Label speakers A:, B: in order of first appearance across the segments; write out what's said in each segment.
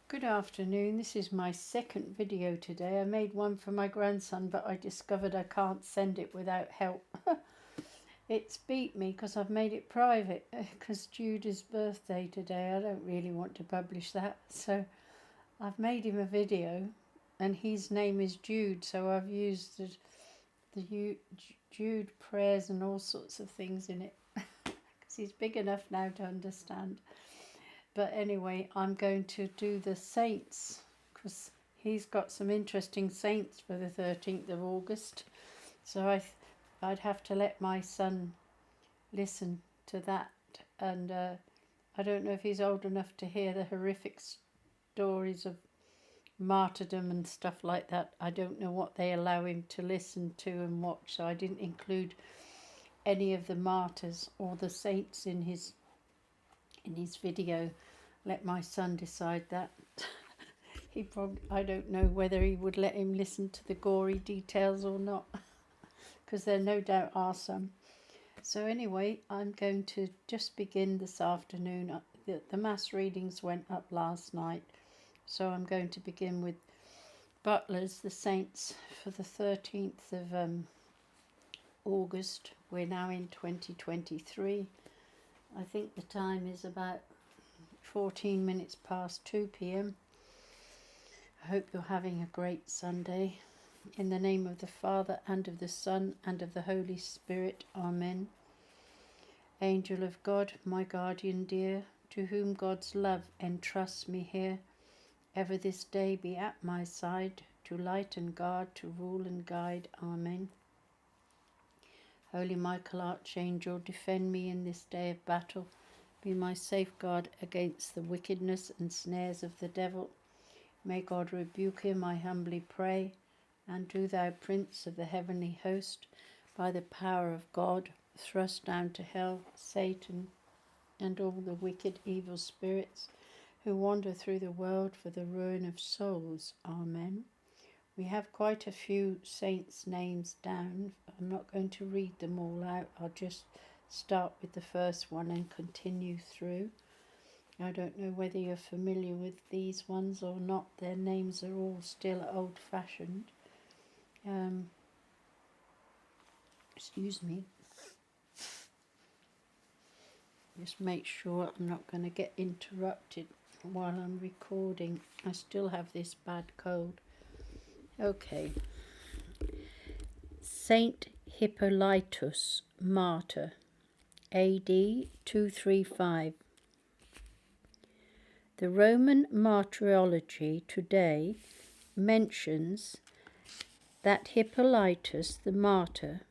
A: Good afternoon. This is my second video today. I made one for my grandson, but I discovered I can't send it without help. It's beat me because I've made it private because Jude's birthday today. I don't really want to publish that. So I've made him a video and his name is Jude. So I've used the Jude prayers and all sorts of things in it because he's big enough now to understand. But anyway, I'm going to do the saints because he's got some interesting saints for the 13th of August. So I'd have to let my son listen to that. And I don't know if he's old enough to hear the horrific stories of martyrdom and stuff like that. I don't know what they allow him to listen to and watch. So I didn't include any of the martyrs or the saints in his video. Let my son decide that. I don't know whether he would let him listen to the gory details or not, because there no doubt are some. So anyway, I'm going to just begin this afternoon. The mass readings went up last night, so I'm going to begin with Butlers, the saints, for the 13th of August. We're now in 2023. I think the time is about 14 minutes past 2 p.m. I hope you're having a great Sunday. In the name of the Father, and of the Son, and of the Holy Spirit. Amen. Angel of God, my guardian dear, to whom God's love entrusts me here, ever this day be at my side, to light and guard, to rule and guide. Amen. Holy Michael, Archangel, defend me in this day of battle. Be my safeguard against the wickedness and snares of the devil. May God rebuke him, I humbly pray. And do thou, Prince of the heavenly host, by the power of God, thrust down to hell Satan and all the wicked evil spirits who wander through the world for the ruin of souls. Amen. We have quite a few saints' names down. I'm not going to read them all out. I'll just start with the first one and continue through. I don't know whether you're familiar with these ones or not. Their names are all still old-fashioned. Excuse me. Just make sure I'm not going to get interrupted while I'm recording. I still have this bad cold. Okay. Saint Hippolytus, martyr, AD 235. The Roman martyrology today mentions that Hippolytus the martyr,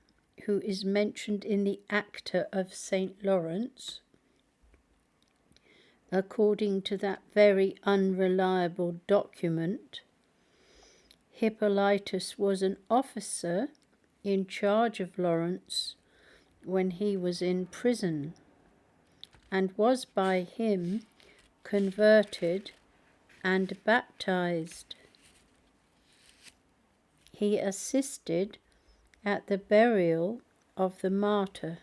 A: who is mentioned in the Acta of St. Lawrence, according to that very unreliable document, Hippolytus was an officer in charge of Lawrence when he was in prison, and was by him converted and baptized. He assisted at the burial of the martyr,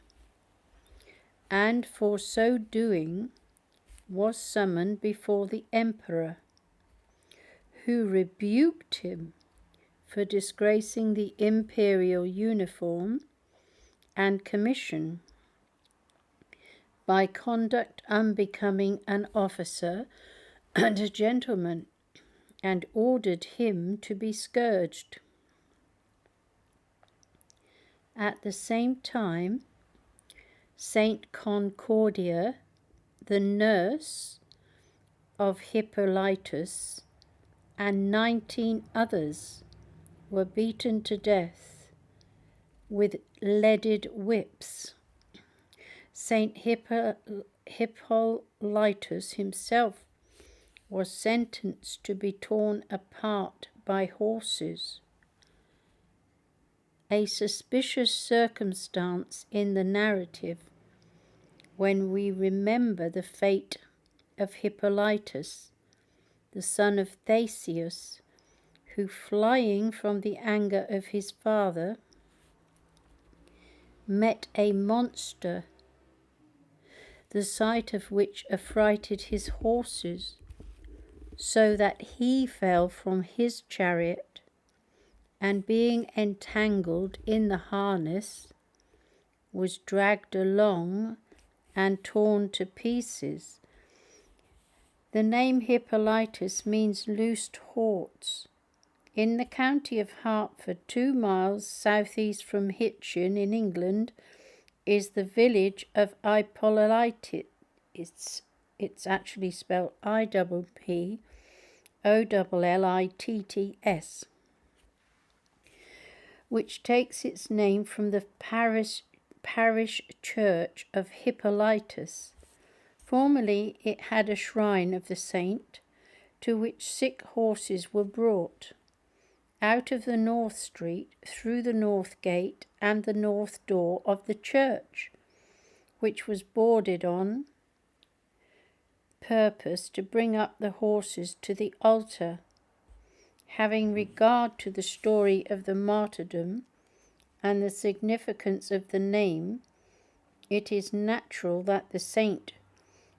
A: and for so doing was summoned before the emperor, who rebuked him for disgracing the imperial uniform and commission by conduct unbecoming an officer and a gentleman, and ordered him to be scourged. At the same time, Saint Concordia, the nurse of Hippolytus, and 19 others were beaten to death with leaded whips. Saint Hippolytus himself was sentenced to be torn apart by horses, a suspicious circumstance in the narrative when we remember the fate of Hippolytus, the son of Theseus, who, flying from the anger of his father, met a monster, the sight of which affrighted his horses so that he fell from his chariot, and being entangled in the harness, was dragged along and torn to pieces. The name Hippolytus means loosed horse. In the county of Hertford, 2 miles southeast from Hitchin in England, is the village of Hippolytus. It's actually spelled Ippolittus, which takes its name from the parish church of Hippolytus. Formerly it had a shrine of the saint, to which sick horses were brought out of the North Street through the North Gate and the north door of the church, which was boarded on purpose to bring up the horses to the altar. Having regard to the story of the martyrdom and the significance of the name, it is natural that the saint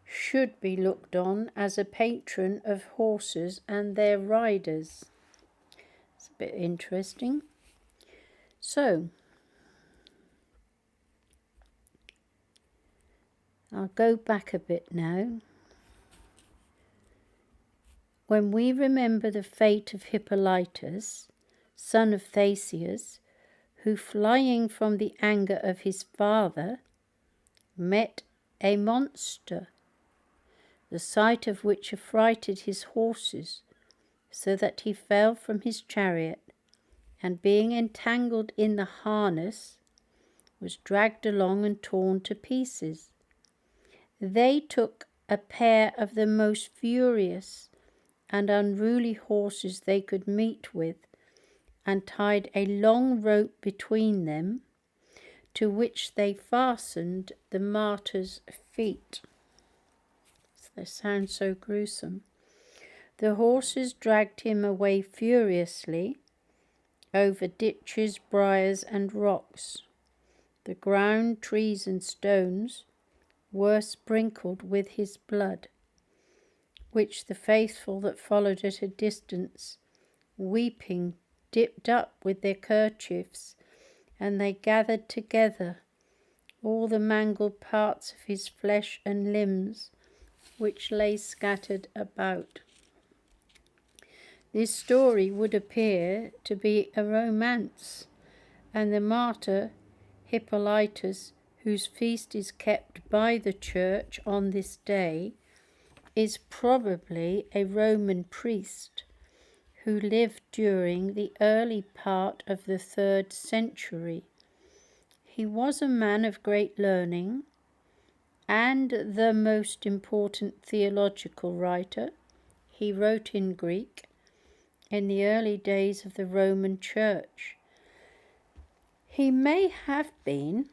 A: should be looked on as a patron of horses and their riders. It's a bit interesting. So, I'll go back a bit now. When we remember the fate of Hippolytus, son of Theseus, who, flying from the anger of his father, met a monster, the sight of which affrighted his horses, so that he fell from his chariot, and being entangled in the harness, was dragged along and torn to pieces. They took a pair of the most furious and unruly horses they could meet with, and tied a long rope between them, to which they fastened the martyr's feet. They sound so gruesome. The horses dragged him away furiously over ditches, briars, and rocks. The ground, trees, and stones were sprinkled with his blood, which the faithful that followed at a distance, weeping, dipped up with their kerchiefs, and they gathered together all the mangled parts of his flesh and limbs, which lay scattered about. This story would appear to be a romance, and the martyr Hippolytus, whose feast is kept by the church on this day, is probably a Roman priest who lived during the early part of the 3rd century. He was a man of great learning and the most important theological writer. He wrote in Greek in the early days of the Roman Church. He may have been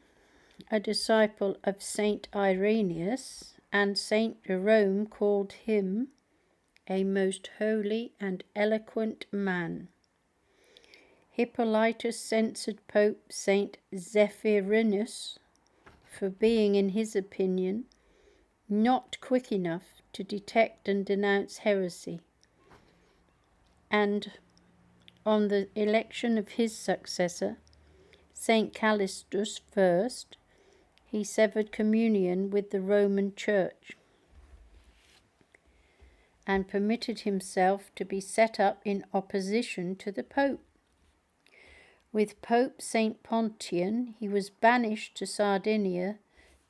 A: a disciple of Saint Irenaeus, and Saint Jerome called him a most holy and eloquent man. Hippolytus censured Pope Saint Zephyrinus for being, in his opinion, not quick enough to detect and denounce heresy. And on the election of his successor, Saint Callistus I, he severed communion with the Roman Church and permitted himself to be set up in opposition to the Pope. With Pope Saint Pontian, he was banished to Sardinia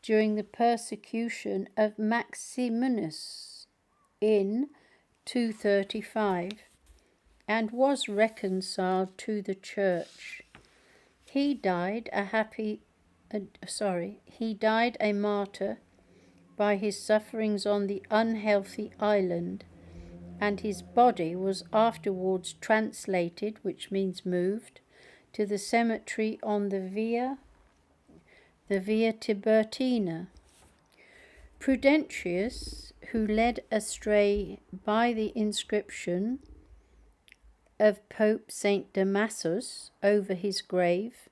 A: during the persecution of Maximus in 235, and was reconciled to the Church. He died a martyr by his sufferings on the unhealthy island, and his body was afterwards translated, which means moved, to the cemetery on the Via Tiburtina. Prudentius, who led astray by the inscription of Pope Saint Damasus over his grave,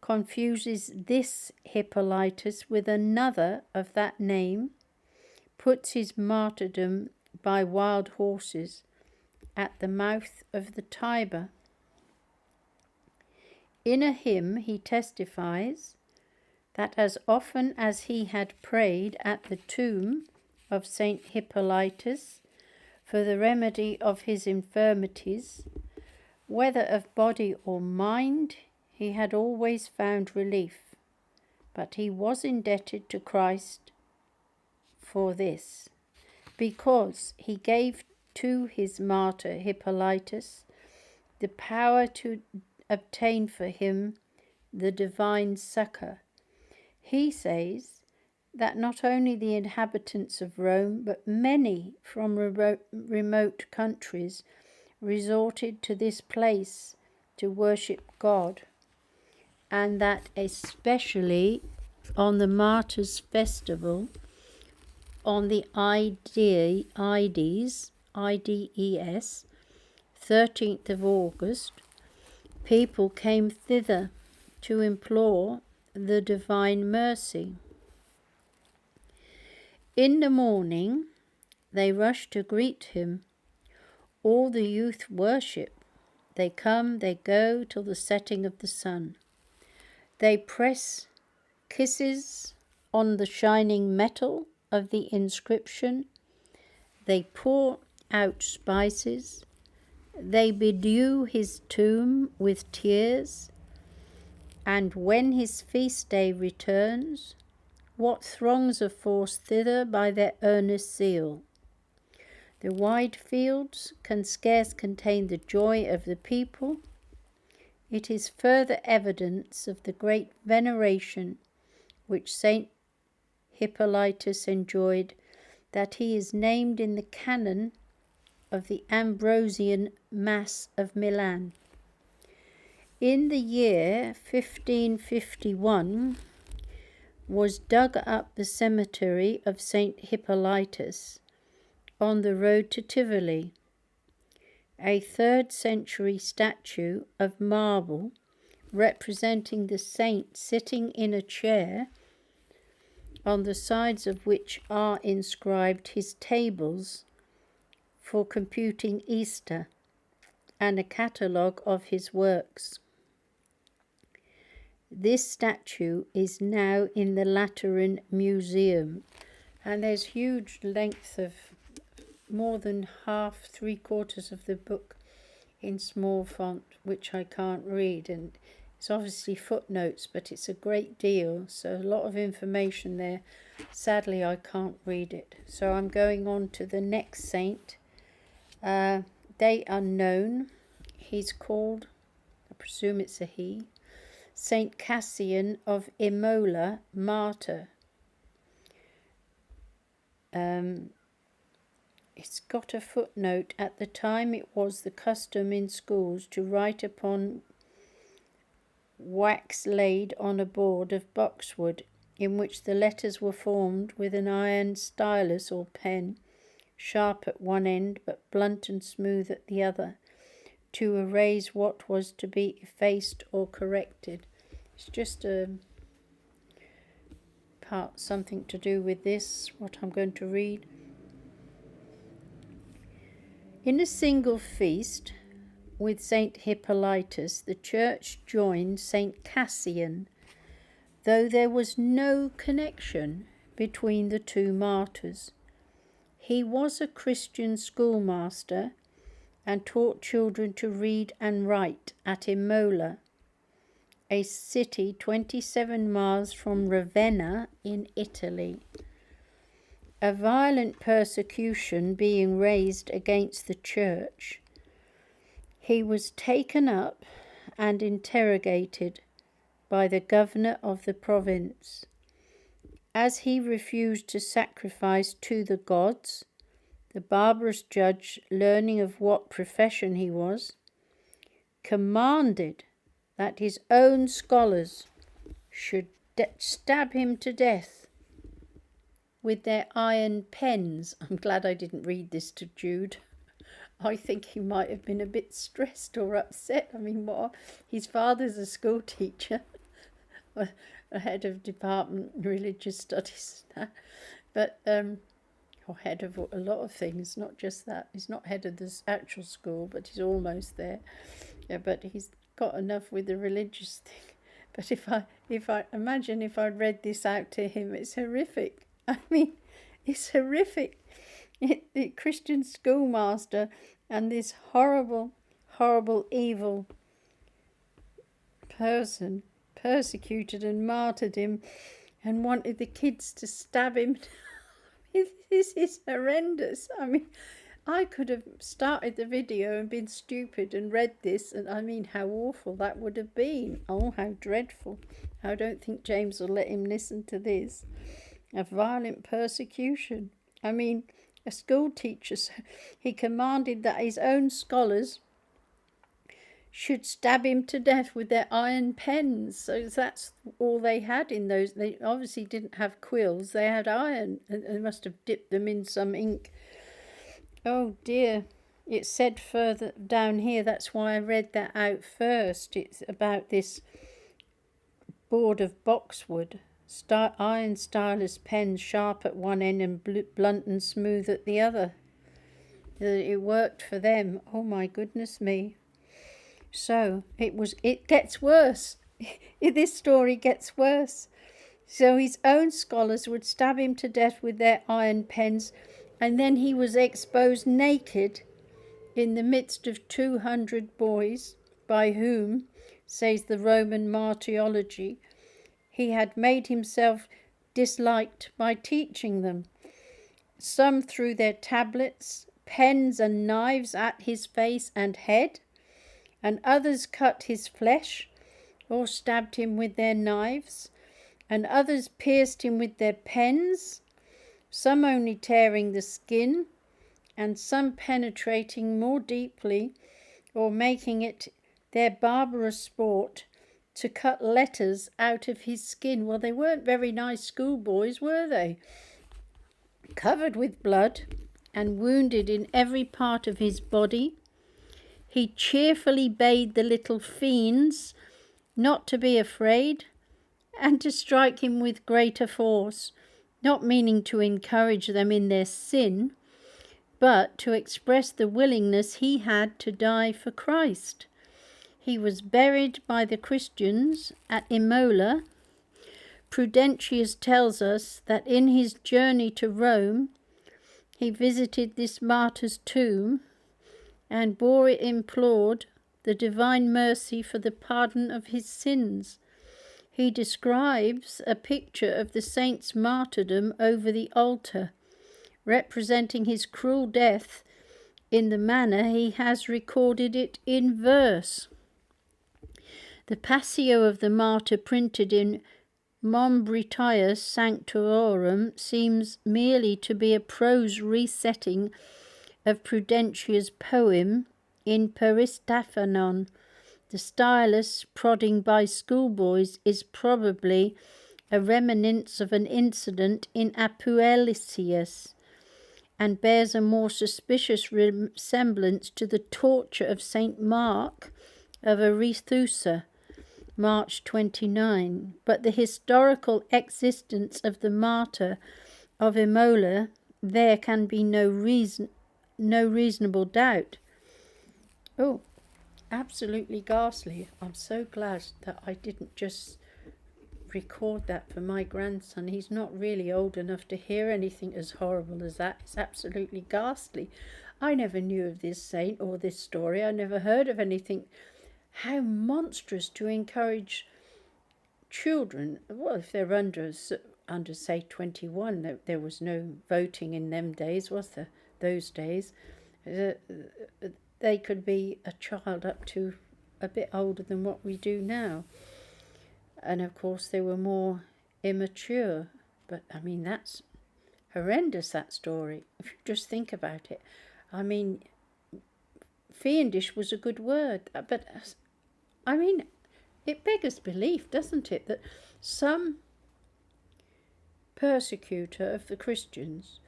A: confuses this Hippolytus with another of that name, puts his martyrdom by wild horses at the mouth of the Tiber. In a hymn he testifies that as often as he had prayed at the tomb of St. Hippolytus for the remedy of his infirmities, whether of body or mind, he had always found relief. But he was indebted to Christ for this, because he gave to his martyr Hippolytus the power to obtain for him the divine succour. He says that not only the inhabitants of Rome, but many from remote countries resorted to this place to worship God, and that especially on the Martyrs' festival, on the IDES, 13th of August, people came thither to implore the divine mercy. In the morning they rush to greet him. All the youth worship. They come, they go till the setting of the sun. They press kisses on the shining metal of the inscription. They pour out spices. They bedew his tomb with tears. And when his feast day returns, what throngs are forced thither by their earnest zeal. The wide fields can scarce contain the joy of the people. It is further evidence of the great veneration which St. Hippolytus enjoyed that he is named in the canon of the Ambrosian Mass of Milan. In the year 1551 was dug up the cemetery of St. Hippolytus on the road to Tivoli. A 3rd century statue of marble representing the saint sitting in a chair, on the sides of which are inscribed his tables for computing Easter and a catalogue of his works. This statue is now in the Lateran Museum, and there's huge length of more than half, 3/4 of the book in small font, which I can't read, and it's obviously footnotes, but it's a great deal, so a lot of information there. Sadly, I can't read it. So I'm going on to the next saint, day unknown. He's called, I presume it's a he, Saint Cassian of Imola, martyr. It's got a footnote. At the time it was the custom in schools to write upon wax laid on a board of boxwood, in which the letters were formed with an iron stylus or pen, sharp at one end but blunt and smooth at the other, to erase what was to be effaced or corrected. It's just a part, something to do with this, what I'm going to read. In a single feast with St. Hippolytus, the church joined St. Cassian, though there was no connection between the two martyrs. He was a Christian schoolmaster and taught children to read and write at Imola, a city 27 miles from Ravenna in Italy. A violent persecution being raised against the church, he was taken up and interrogated by the governor of the province. As he refused to sacrifice to the gods, the barbarous judge, learning of what profession he was, commanded that his own scholars should stab him to death with their iron pens. I'm glad I didn't read this to Jude. I think he might have been a bit stressed or upset. I mean, what? His father's a school teacher, a head of department religious studies. But or head of a lot of things, not just that. He's not head of this actual school, but he's almost there. Yeah, but he's got enough with the religious thing. But if I imagine if I'd read this out to him, it's horrific. I mean, it's horrific. The Christian schoolmaster and this horrible, horrible, evil person persecuted and martyred him and wanted the kids to stab him. This is horrendous. I mean, I could have started the video and been stupid and read this, and I mean how awful that would have been. Oh, how dreadful. I don't think James will let him listen to this. A violent persecution. I mean, a school teacher, he commanded that his own scholars should stab him to death with their iron pens. So that's all they had in those. They obviously didn't have quills. They had iron, and they must have dipped them in some ink. Oh dear. It said further down here, that's why I read that out first. It's about this board of boxwood. Iron stylus pens, sharp at one end and blunt and smooth at the other. It worked for them. Oh my goodness me. So it gets worse. This story gets worse. So his own scholars would stab him to death with their iron pens, and then he was exposed naked in the midst of 200 boys, by whom, says the Roman martyrology, he had made himself disliked by teaching them. Some threw their tablets, pens and knives at his face and head, and others cut his flesh or stabbed him with their knives, and others pierced him with their pens, some only tearing the skin, and some penetrating more deeply, or making it their barbarous sport to cut letters out of his skin. Well, they weren't very nice schoolboys, were they? Covered with blood and wounded in every part of his body, he cheerfully bade the little fiends not to be afraid and to strike him with greater force, not meaning to encourage them in their sin, but to express the willingness he had to die for Christ. He was buried by the Christians at IMOLA. Prudentius tells us that in his journey to Rome, he visited this martyr's tomb and implored the divine mercy for the pardon of his sins. He describes a picture of the saint's martyrdom over the altar, representing his cruel death in the manner he has recorded it in verse. The Passio of the martyr printed in Mombritius Sanctorum seems merely to be a prose resetting of Prudentius' poem in Peristaphanon. The stylus prodding by schoolboys is probably a reminiscence of an incident in Apuleius, and bears a more suspicious resemblance to the torture of St. Mark of Arethusa, March 29. But the historical existence of the martyr of Imola, there can be no reasonable doubt. Oh, absolutely ghastly. I'm so glad that I didn't just record that for my grandson. He's not really old enough to hear anything as horrible as that. It's absolutely ghastly. I never knew of this saint or this story. I never heard of anything. How monstrous to encourage children. Well, if they're under say 21, there was no voting in them days, was there? Those days. They could be a child up to a bit older than what we do now. And of course they were more immature. But I mean, that's horrendous, that story, if you just think about it. I mean, fiendish was a good word, but I mean, it beggars belief, doesn't it, that some persecutor of the Christians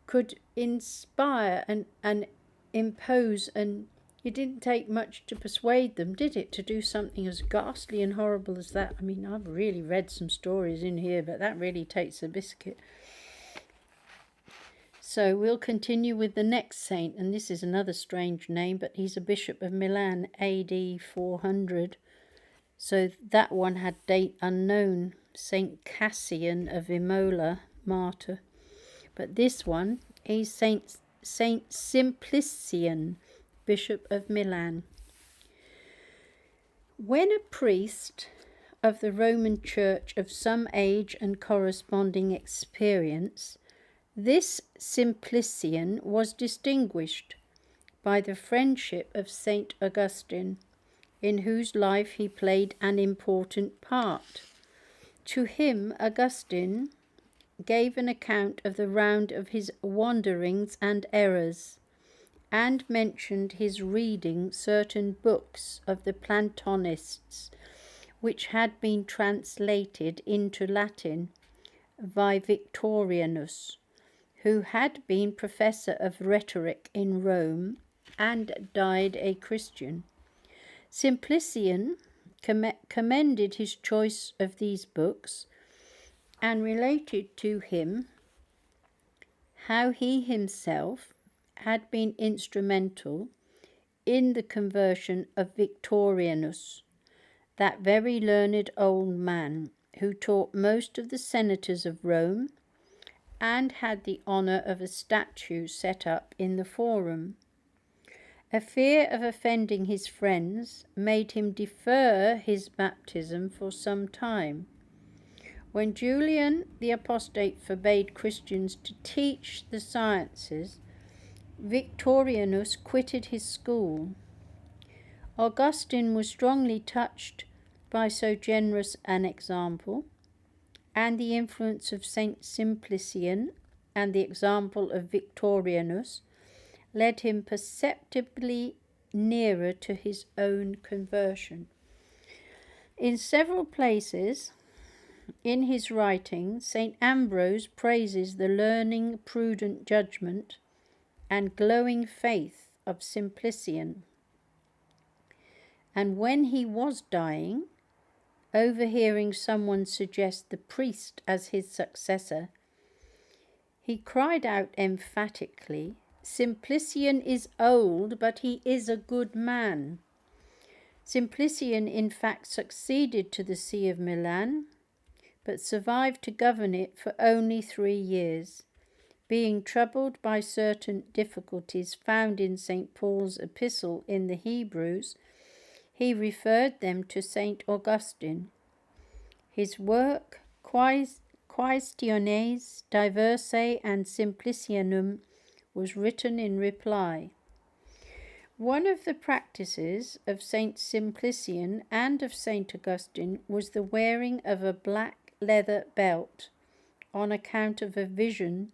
A: could inspire and impose, and it didn't take much to persuade them, did it, to do something as ghastly and horrible as that. I mean, I've really read some stories in here, but that really takes a biscuit. So we'll continue with the next saint, and this is another strange name, but he's a bishop of Milan, AD 400. So that one had date unknown, Saint Cassian of Imola, martyr. But this one, he's Saint Simplician, bishop of Milan. When a priest of the Roman Church of some age and corresponding experience, this Simplician was distinguished by the friendship of Saint Augustine, in whose life he played an important part. To him, Augustine gave an account of the round of his wanderings and errors, and mentioned his reading certain books of the Platonists, which had been translated into Latin by Victorianus, who had been professor of rhetoric in Rome and died a Christian. Simplician commended his choice of these books and related to him how he himself had been instrumental in the conversion of Victorianus, that very learned old man who taught most of the senators of Rome and had the honour of a statue set up in the Forum. A fear of offending his friends made him defer his baptism for some time. When Julian the Apostate forbade Christians to teach the sciences, Victorianus quitted his school. Augustine was strongly touched by so generous an example, and the influence of Saint Simplician and the example of Victorianus led him perceptibly nearer to his own conversion. In several places in his writings, St. Ambrose praises the learning, prudent judgment, and glowing faith of Simplician. And when he was dying, overhearing someone suggest the priest as his successor, he cried out emphatically, "Simplician is old, but he is a good man." Simplician in fact succeeded to the see of Milan, but survived to govern it for only 3 years. Being troubled by certain difficulties found in St. Paul's epistle in the Hebrews, he referred them to St. Augustine. His work, Quaestiones Diversae and Simplicianum, was written in reply. One of the practices of St. Simplician and of St. Augustine was the wearing of a black leather belt on account of a vision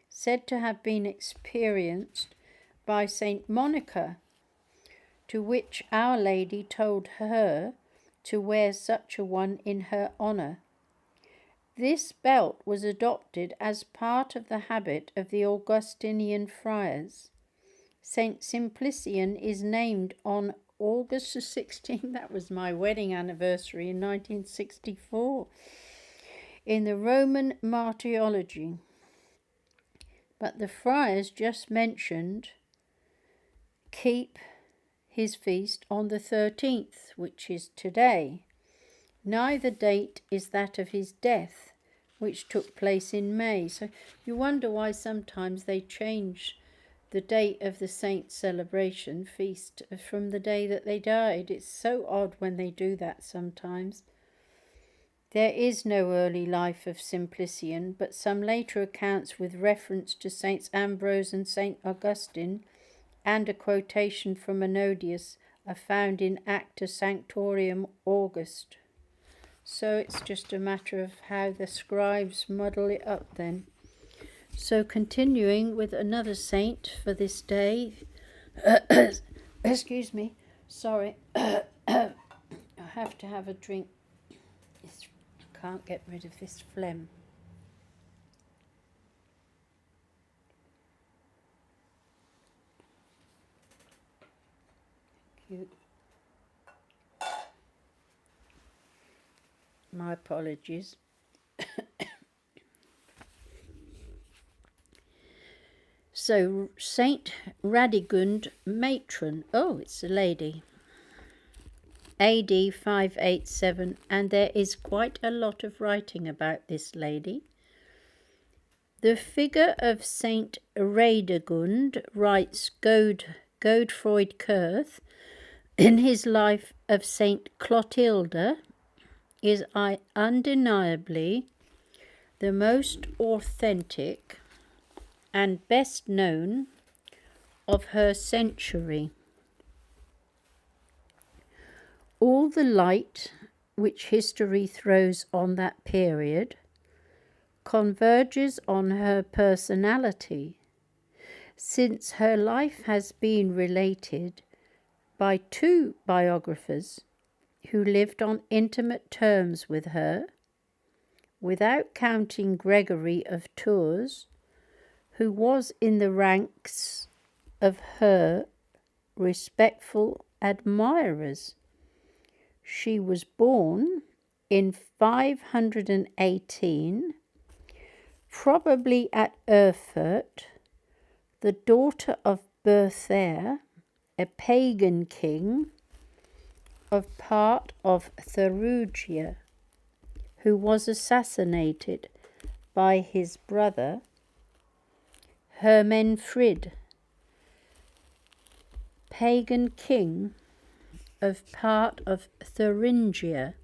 A: said to have been experienced by St. Monica, to which Our Lady told her to wear such a one in her honour. This belt was adopted as part of the habit of the Augustinian friars. St. Simplician is named on August the 16th, that was my wedding anniversary in 1964, in the Roman Martyrology. But the friars just mentioned keep his feast on the 13th, which is today. Neither date is that of his death, which took place in May. So you wonder why sometimes they change the date of the saint's celebration feast from the day that they died. It's so odd when they do that sometimes. There is no early life of Simplician, but some later accounts with reference to Saints Ambrose and St. Augustine and a quotation from Anodius are found in Acta Sanctorum August. So it's just a matter of how the scribes muddle it up then. So continuing with another saint for this day. Excuse me, sorry. I have to have a drink. I can't get rid of this phlegm. Thank you. My apologies. So, Saint Radegund, matron. Oh, it's a lady. AD 587, and there is quite a lot of writing about this lady. The figure of Saint Radegund, writes Godefroy Kurth in his life of Saint Clotilda, is undeniably the most authentic and best known of her century. All the light which history throws on that period converges on her personality, since her life has been related by two biographers who lived on intimate terms with her, without counting Gregory of Tours, who was in the ranks of her respectful admirers. She was born in 518, probably at Erfurt, the daughter of Berthair, a pagan king of part of Thuringia, who was assassinated by his brother Hermenfrid, pagan king of part of Thuringia,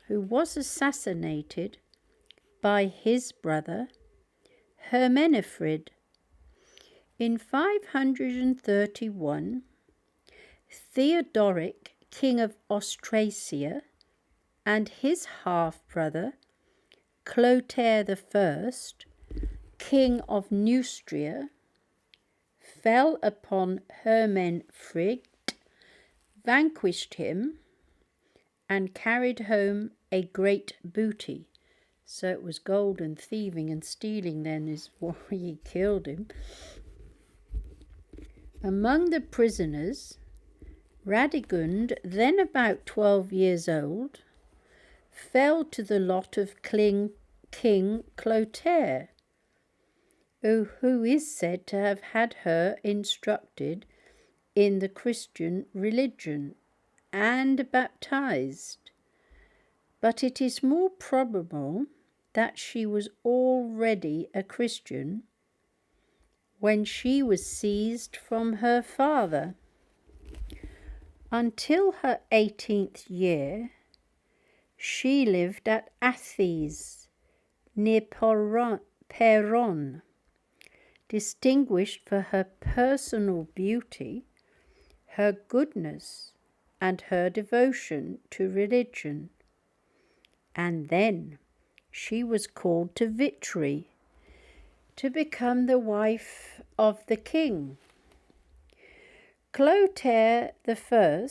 A: who was assassinated by his brother Hermenfrid. In 531, Theodoric, king of Austrasia, and his half-brother Clotaire I, king of Neustria, fell upon Hermenfrid, vanquished him, and carried home a great booty. So it was gold and thieving and stealing then is why he killed him. Among the prisoners, Radegund, then about 12 years old, fell to the lot of King Clotaire, who is said to have had her instructed in the Christian religion and baptized, but it is more probable that she was already a Christian when she was seized from her father. Until her 18th year, she lived at Athes, near Peronne, distinguished for her personal beauty, her goodness, and her devotion to religion. And then she was called to Vitry to become the wife of the king. Clotaire I,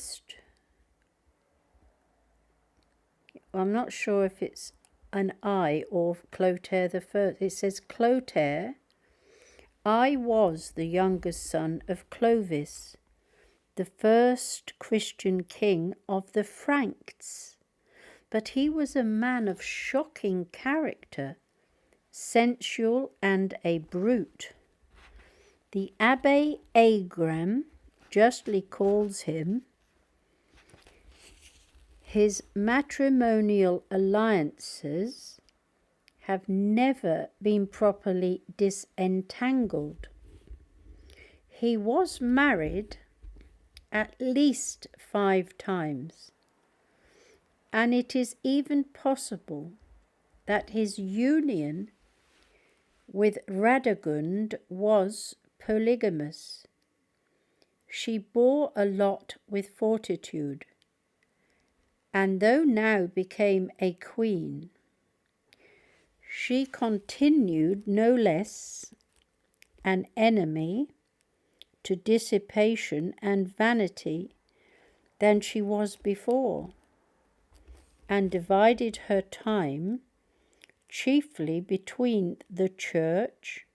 A: I'm not sure if it's an I or Clotaire I. It says Clotaire, I was the youngest son of Clovis, the first Christian king of the Franks, but he was a man of shocking character, sensual and a brute. The Abbé Agram justly calls him. His matrimonial alliances have never been properly disentangled. He was married at least 5 times, and it is even possible that his union with Radegund was polygamous. She bore a lot with fortitude, and though now became a queen, she continued no less an enemy to dissipation and vanity than she was before, and divided her time chiefly between the church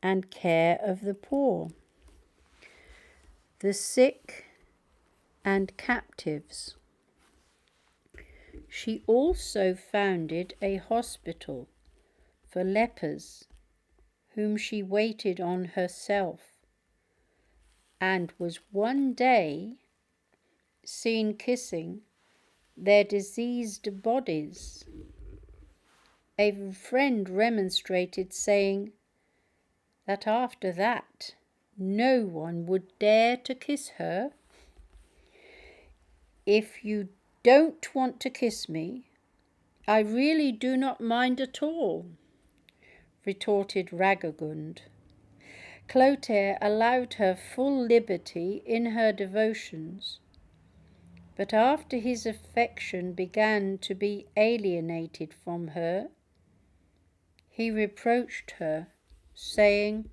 A: and care of the poor, the sick and captives. She also founded a hospital for lepers whom she waited on herself, and was one day seen kissing their diseased bodies. A friend remonstrated, saying that after that no one would dare to kiss her. "If you don't want to kiss me, I really do not mind at all," retorted RADEGUND. Clotaire allowed her full liberty in her devotions, but after his affection began to be alienated from her, he reproached her, saying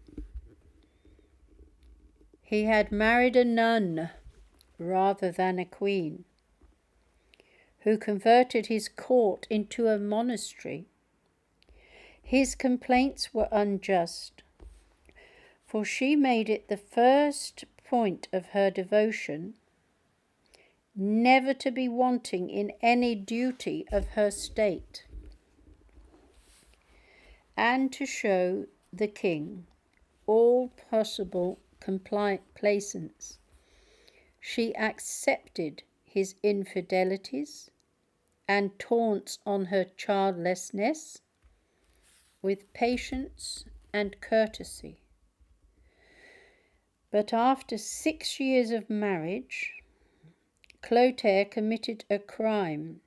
A: he had married a nun rather than a queen, who converted his court into a monastery. His complaints were unjust, for she made it the first point of her devotion never to be wanting in any duty of her state, and to show the king all possible complaisance. She accepted his infidelities and taunts on her childlessness with patience and courtesy. But after 6 years of marriage, Clotaire committed a crime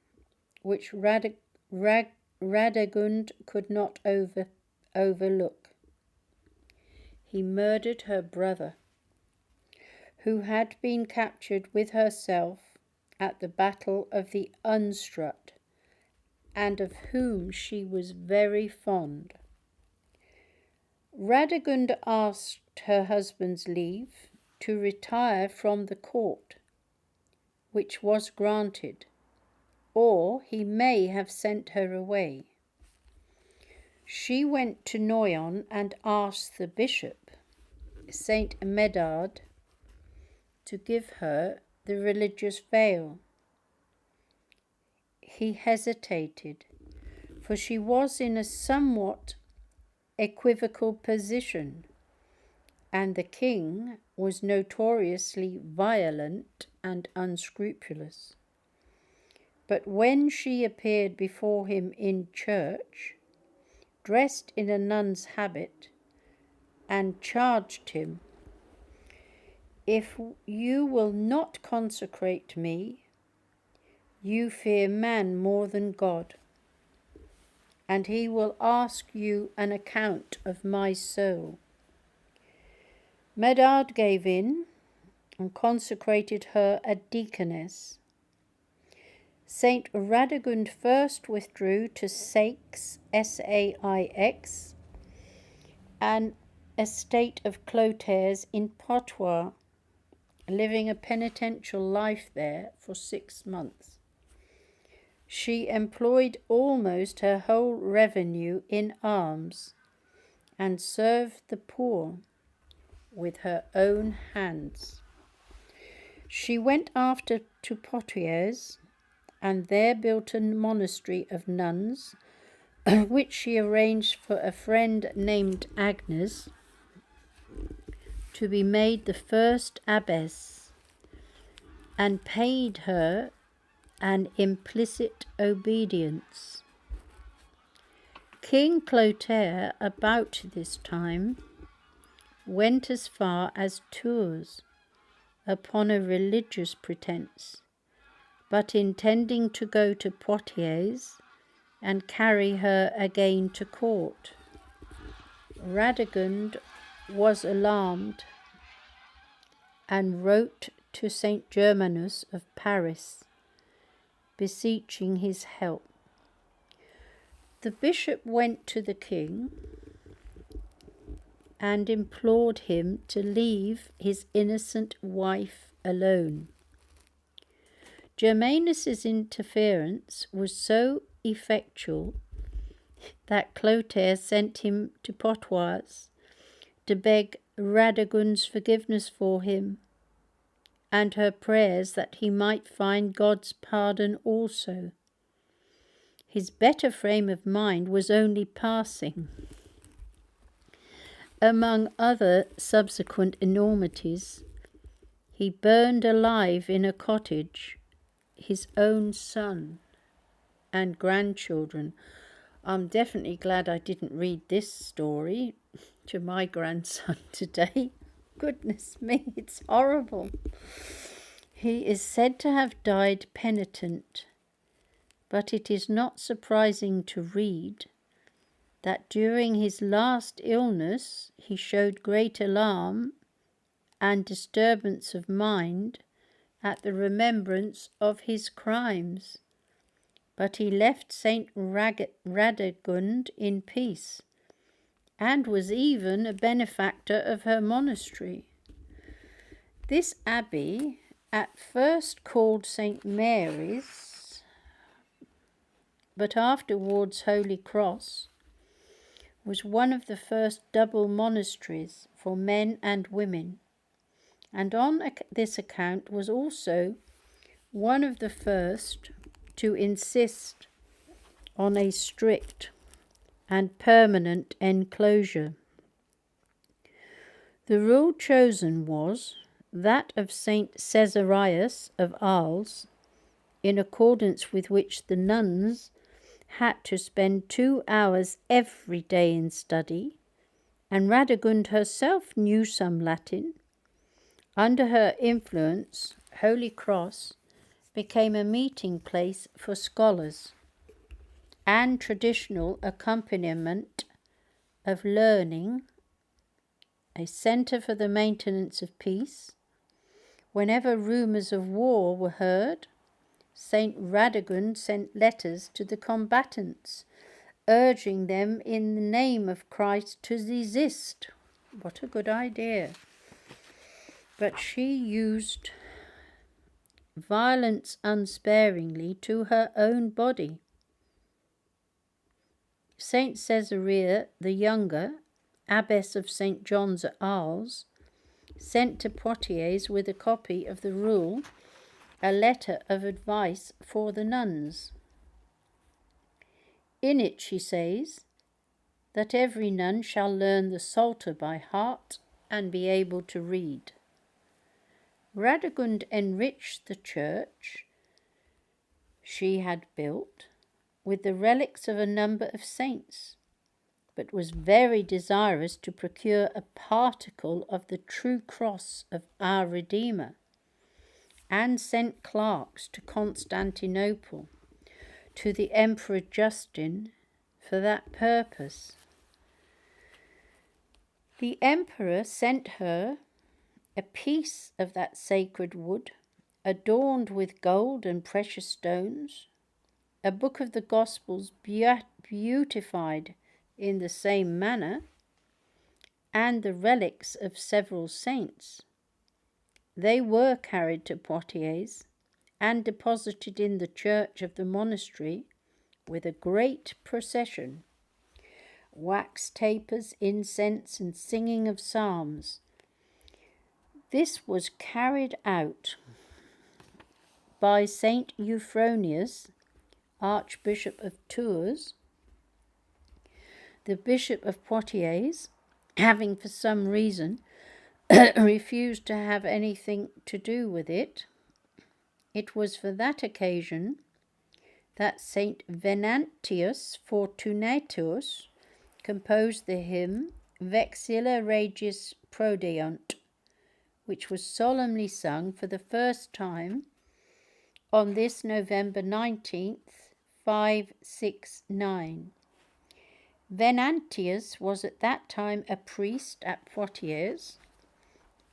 A: which Radegund could not overlook. He murdered her brother, who had been captured with herself at the Battle of the Unstrut, and of whom she was very fond. Radegund asked her husband's leave to retire from the court, which was granted, or he may have sent her away. She went to Noyon and asked the bishop, Saint Medard, to give her the religious veil. He hesitated, for she was in a somewhat equivocal position, and the king was notoriously violent and unscrupulous. But when she appeared before him in church, dressed in a nun's habit, and charged him, "If you will not consecrate me, you fear man more than God, and he will ask you an account of my soul." Medard gave in and consecrated her a deaconess. Saint Radegund first withdrew to Saix, S-A-I-X, an estate of Clotaire's in Poitou, living a penitential life there for 6 months. She employed almost her whole revenue in alms, and served the poor with her own hands. She went after to Poitiers, and there built a monastery of nuns, which she arranged for a friend named Agnes to be made the first abbess, and paid her an implicit obedience. King Clotaire, about this time, went as far as Tours upon a religious pretence, but intending to go to Poitiers and carry her again to court. Radegund was alarmed and wrote to Saint Germanus of Paris, beseeching his help. The bishop went to the king and implored him to leave his innocent wife alone. Germanus's interference was so effectual that Clotaire sent him to Poitiers to beg Radegund's forgiveness for him, and her prayers that he might find God's pardon also. His better frame of mind was only passing. Among other subsequent enormities, he burned alive in a cottage his own son and grandchildren. I'm definitely glad I didn't read this story to my grandson today. Goodness me, it's horrible. He is said to have died penitent, but it is not surprising to read that during his last illness he showed great alarm and disturbance of mind at the remembrance of his crimes. But he left St. Radegund in peace, and was even a benefactor of her monastery. This abbey, at first called St. Mary's, but afterwards Holy Cross, was one of the first double monasteries for men and women, and on this account was also one of the first to insist on a strict and permanent enclosure. The rule chosen was that of St. Caesarius of Arles, in accordance with which the nuns had to spend 2 hours every day in study, and Radegund herself knew some Latin. Under her influence, Holy Cross became a meeting place for scholars and traditional accompaniment of learning, a centre for the maintenance of peace. Whenever rumours of war were heard, St. Radegund sent letters to the combatants, urging them in the name of Christ to desist. What a good idea. But she used violence unsparingly to her own body. St. Caesarea the Younger, abbess of St. John's at Arles, sent to Poitiers with a copy of the rule a letter of advice for the nuns. In it she says that every nun shall learn the Psalter by heart and be able to read. Radegund enriched the church she had built with the relics of a number of saints, but was very desirous to procure a particle of the true cross of our Redeemer, and sent clerks to Constantinople, to the Emperor Justin, for that purpose. The Emperor sent her a piece of that sacred wood, adorned with gold and precious stones, a book of the Gospels beautified in the same manner, and the relics of several saints. They were carried to Poitiers and deposited in the church of the monastery with a great procession, wax tapers, incense, and singing of psalms. This was carried out by St. Euphronius, Archbishop of Tours. The Bishop of Poitiers, having for some reason refused to have anything to do with it, it was for that occasion that St. Venantius Fortunatus composed the hymn Vexilla Regis Prodeunt, which was solemnly sung for the first time on this November 19th, 569. Venantius was at that time a priest at Poitiers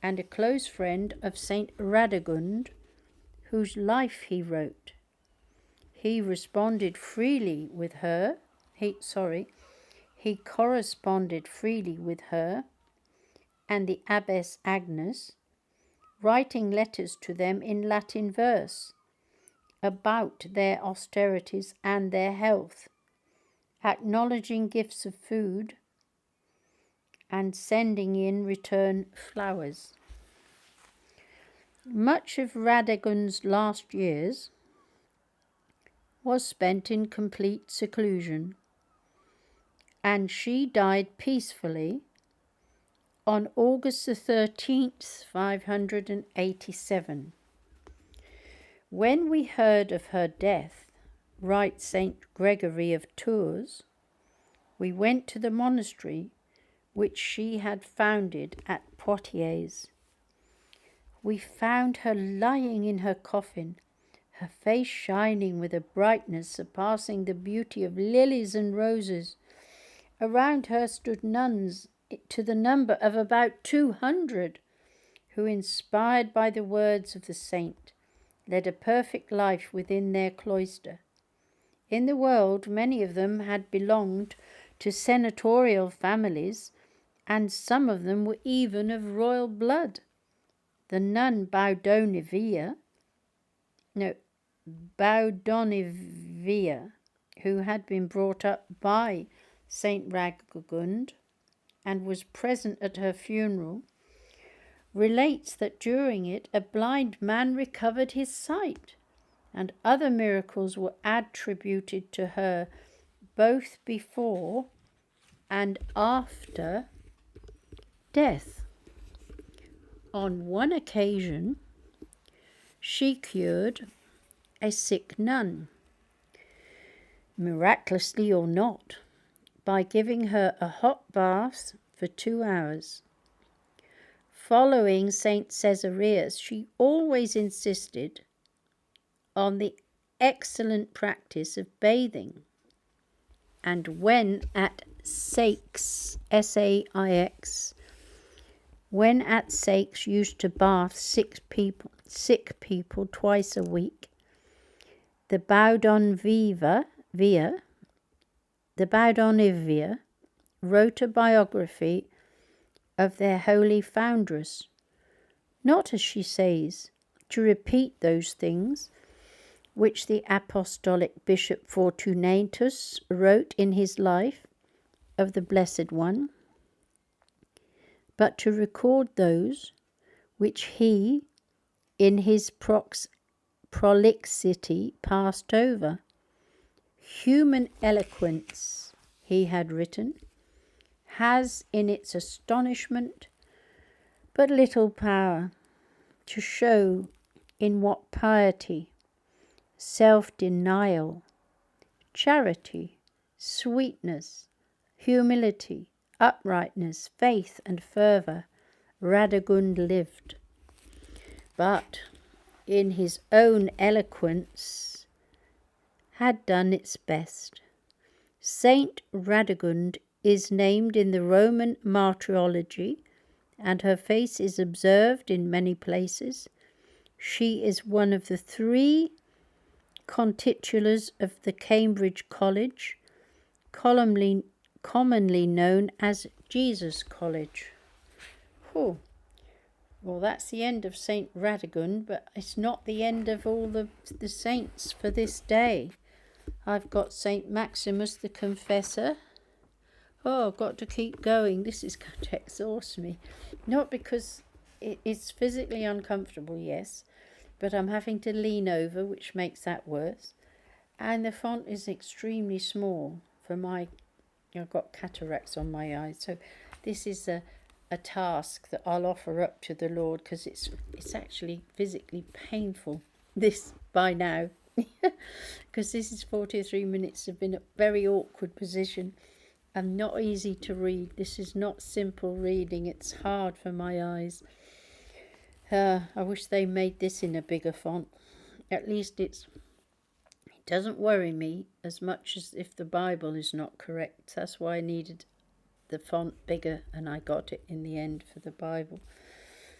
A: and a close friend of St. Radegund, whose life he wrote. He corresponded freely with her, and the Abbess Agnes, writing letters to them in Latin verse about their austerities and their health, acknowledging gifts of food and sending in return flowers. Much of Radegund's last years was spent in complete seclusion, and she died peacefully On August the 13th, 587. When we heard of her death, writes St. Gregory of Tours, we went to the monastery which she had founded at Poitiers. We found her lying in her coffin, her face shining with a brightness surpassing the beauty of lilies and roses. Around her stood nuns to the number of about 200, who, inspired by the words of the saint, led a perfect life within their cloister. In the world, many of them had belonged to senatorial families, and some of them were even of royal blood. The nun Baudonivia, who had been brought up by Saint Radegund and was present at her funeral, relates that during it a blind man recovered his sight, and other miracles were attributed to her both before and after death. On one occasion, she cured a sick nun, miraculously or not, by giving her a hot bath for 2 hours. Following St. Caesareus, she always insisted on the excellent practice of bathing, and when at Saix, S-A-I-X, when at Saix used to bath sick people twice a week, the Baudonivia wrote a biography of their holy foundress, not, as she says, to repeat those things which the apostolic Bishop Fortunatus wrote in his life of the Blessed One, but to record those which he, in his prolixity, passed over. Human eloquence, he had written, has in its astonishment but little power to show in what piety, self-denial, charity, sweetness, humility, uprightness, faith, and fervour Radegund lived. But in his own eloquence had done its best. Saint Radegund is named in the Roman martyrology, and her face is observed in many places. She is one of the 3 contitulars of the Cambridge College, commonly known as Jesus College. Oh, well, that's the end of Saint Radegund, but it's not the end of all the saints for this day. I've got Saint Maximus the Confessor. Oh, I've got to keep going. This is going to exhaust me. Not because it's physically uncomfortable, yes, but I'm having to lean over, which makes that worse. And the font is extremely small for I've got cataracts on my eyes. So this is a task that I'll offer up to the Lord, because it's actually physically painful, this by now. Because this is 43 minutes of been a very awkward position and not easy to read. This is not simple reading. It's hard for my eyes. I wish they made this in a bigger font. At least it doesn't worry me as much as if the Bible is not correct. That's why I needed the font bigger, and I got it in the end for the Bible.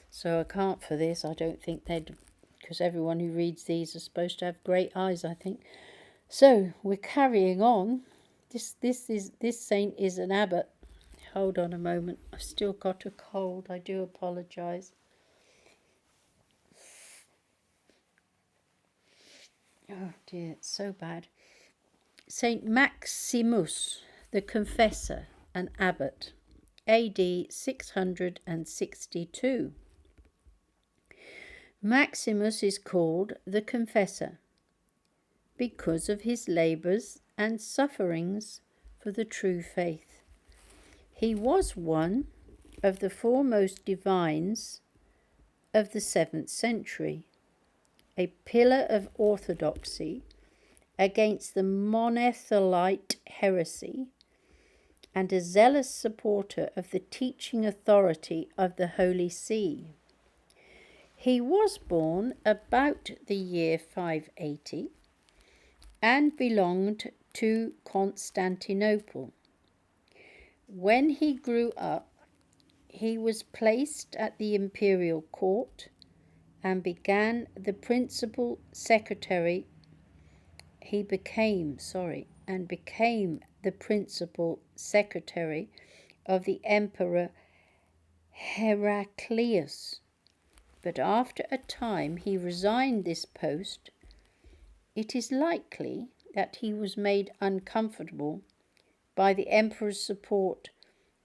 A: So I can't for this. I don't think because everyone who reads these are supposed to have great eyes, I think. So we're carrying on. This saint is an abbot. Hold on a moment. I've still got a cold. I do apologise. Oh dear, it's so bad. Saint Maximus the Confessor, an abbot, AD 662. Maximus is called the Confessor because of his labours and sufferings for the true faith. He was one of the foremost divines of the 7th century, a pillar of orthodoxy against the monothelite heresy, and a zealous supporter of the teaching authority of the Holy See. He was born about the year 580 and belonged to Constantinople. When he grew up, he was placed at the imperial court and became the principal secretary of the Emperor Heraclius. But after a time he resigned this post. It is likely that he was made uncomfortable by the emperor's support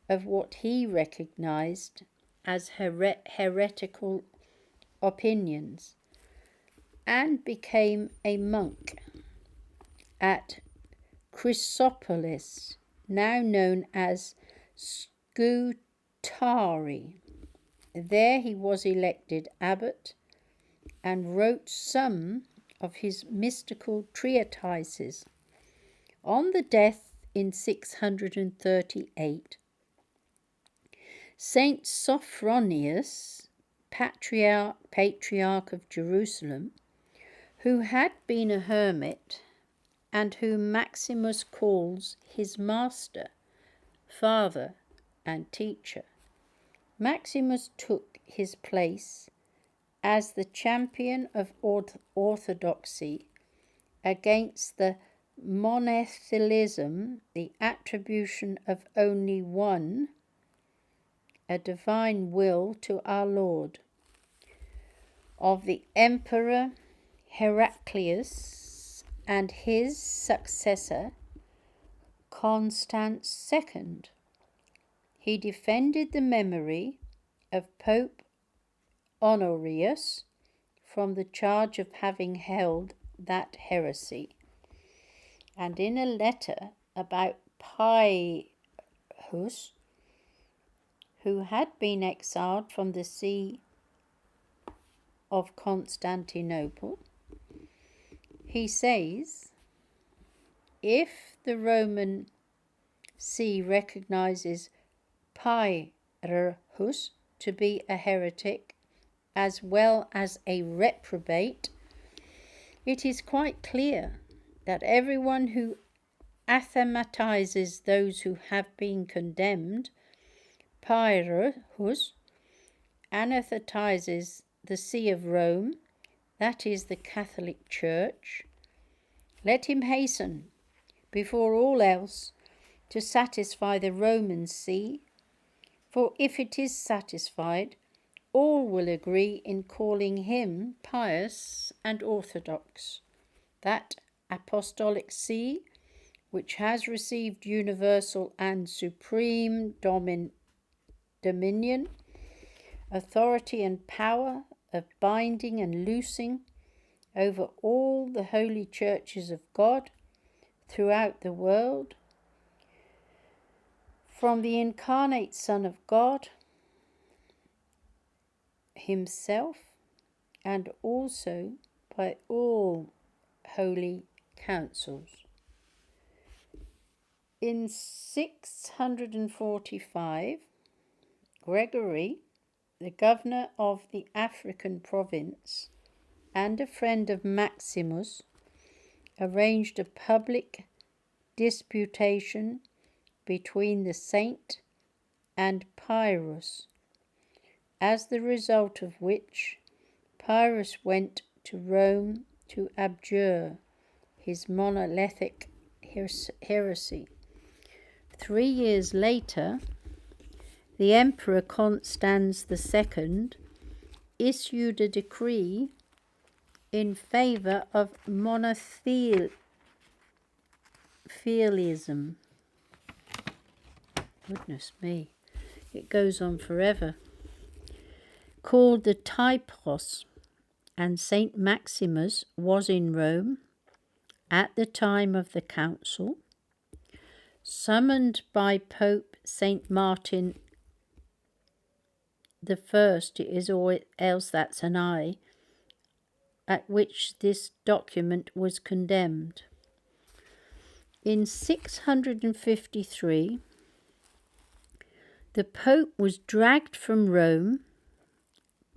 A: of what he recognized as heretical opinions, and became a monk at Chrysopolis, now known as Scutari. There he was elected abbot and wrote some of his mystical treatises. On the death in 638, Saint Sophronius, patriarch of Jerusalem, who had been a hermit and whom Maximus calls his master, father, and teacher, Maximus took his place as the champion of orthodoxy against the monothelism, the attribution of only one, a divine will to our Lord, of the Emperor Heraclius and his successor Constans II. He defended the memory of Pope Honorius from the charge of having held that heresy, and in a letter about Pius, who had been exiled from the See of Constantinople, he says, if the Roman See recognizes Pius to be a heretic as well as a reprobate, it is quite clear that everyone who anathematizes those who have been condemned, Pius, anathematizes the See of Rome, that is the Catholic Church. Let him hasten, before all else, to satisfy the Roman See, for if it is satisfied, all will agree in calling him pious and orthodox. That apostolic See, which has received universal and supreme dominion, authority and power of binding and loosing over all the holy churches of God throughout the world, from the incarnate Son of God himself, and also by all holy councils. In 645, Gregory, the governor of the African province and a friend of Maximus, arranged a public disputation between the saint and Pius, as the result of which Pius went to Rome to abjure his monolithic heresy. 3 years later, the Emperor Constans II issued a decree in favor of monotheism. Goodness me, it goes on forever. Called the Typos, and Saint Maximus was in Rome at the time of the council, summoned by Pope Saint Martin the first it is, or else that's an I, at which this document was condemned. In 653, the Pope was dragged from Rome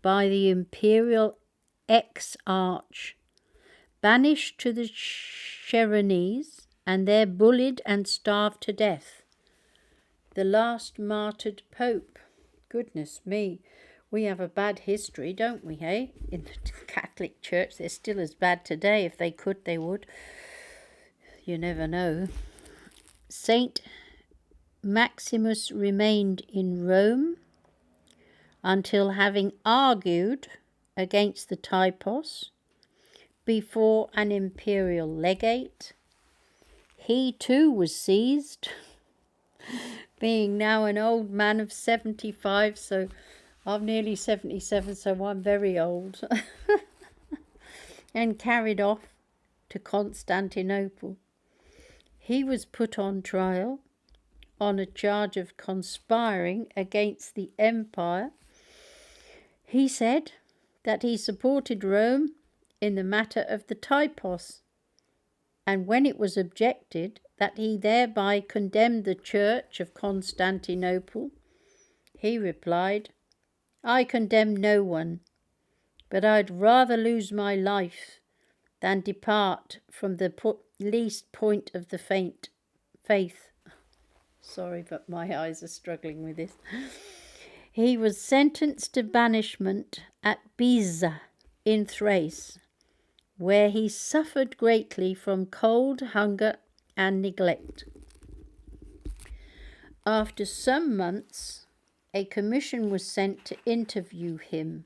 A: by the imperial exarch, banished to the Chersonese, and there bullied and starved to death. The last martyred Pope. Goodness me, we have a bad history, don't we, hey? In the Catholic Church, they're still as bad today. If they could, they would. You never know. Saint Maximus remained in Rome until having argued against the typos before an imperial legate. He too was seized, being now an old man of 75, so I'm nearly 77, so I'm very old, and carried off to Constantinople. He was put on trial on a charge of conspiring against the empire. He said that he supported Rome in the matter of the typos, and when it was objected that he thereby condemned the Church of Constantinople, he replied, "I condemn no one, but I'd rather lose my life than depart from the least point of the faith." Sorry, but my eyes are struggling with this. He was sentenced to banishment at Pisa in Thrace, where he suffered greatly from cold, hunger, and neglect. After some months, a commission was sent to interview him,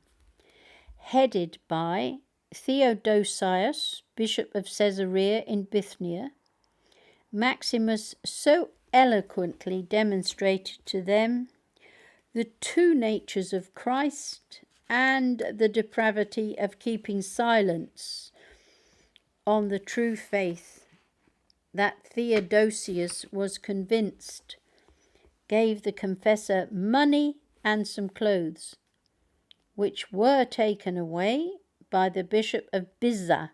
A: headed by Theodosius, Bishop of Caesarea in Bithynia. Maximus so eloquently demonstrated to them the two natures of Christ and the depravity of keeping silence on the true faith that Theodosius was convinced, gave the confessor money and some clothes, which were taken away by the Bishop of Bizya,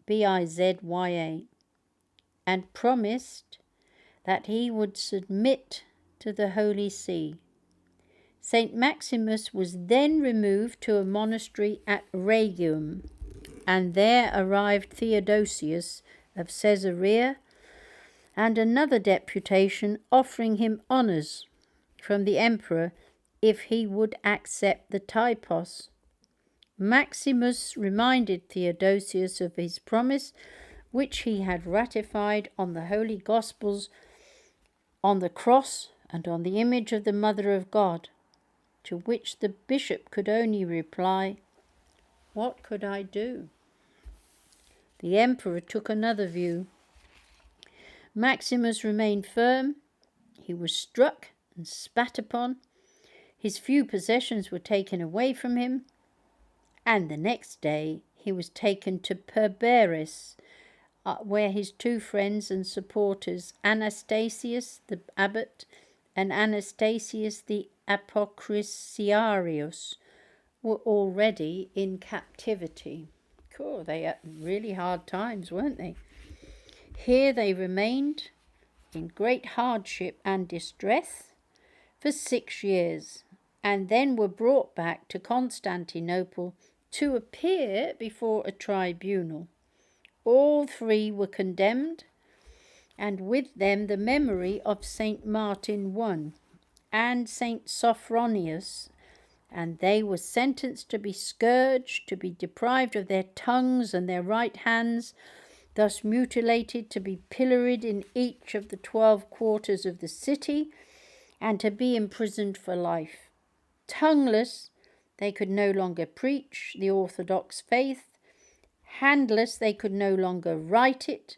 A: Bizya, and promised that he would submit to the Holy See. St. Maximus was then removed to a monastery at RADEGUND, and there arrived Theodosius of Caesarea and another deputation offering him honours from the emperor if he would accept the typos. Maximus reminded Theodosius of his promise, which he had ratified on the Holy Gospels, on the cross, and on the image of the Mother of God, to which the bishop could only reply, "What could I do?" The emperor took another view. Maximus remained firm. He was struck and spat upon. His few possessions were taken away from him, and the next day he was taken to Perberis, where his two friends and supporters, Anastasius the abbot and Anastasius the apocrisiarius, were already in captivity. Cool, they had really hard times, weren't they? Here they remained in great hardship and distress for 6 years, and then were brought back to Constantinople to appear before a tribunal. All three were condemned, and with them the memory of St. Martin I and St. Sophronius, and they were sentenced to be scourged, to be deprived of their tongues and their right hands, thus mutilated, to be pilloried in each of the 12 quarters of the city, and to be imprisoned for life. Tongueless, they could no longer preach the orthodox faith. Handless, they could no longer write it,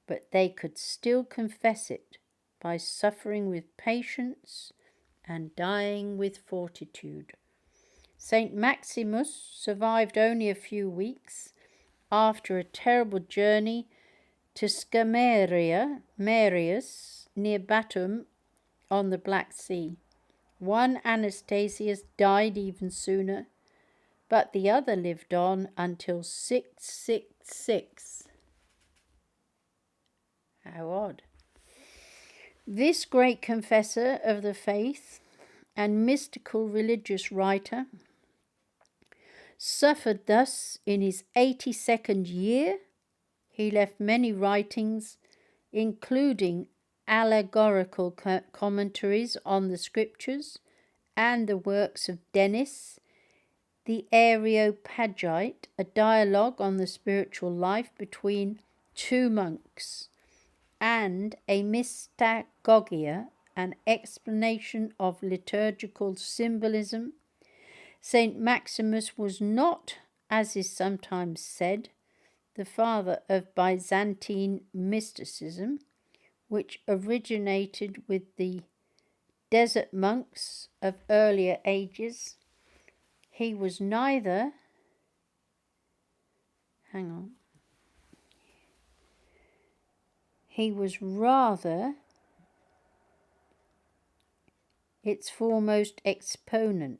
A: but they could still confess it by suffering with patience and dying with fortitude. St. Maximus survived only a few weeks after a terrible journey to Scamarius, near Batum on the Black Sea, One, Anastasius, died even sooner, but the other lived on until 666. How odd. This great confessor of the faith and mystical religious writer suffered thus in his 82nd year. He left many writings, including allegorical commentaries on the scriptures and the works of Denis, the Areopagite, a dialogue on the spiritual life between two monks, and a Mystagogia, an explanation of liturgical symbolism. Saint Maximus was not, as is sometimes said, the father of Byzantine mysticism, which originated with the desert monks of earlier ages. He was neither, he was rather its foremost exponent.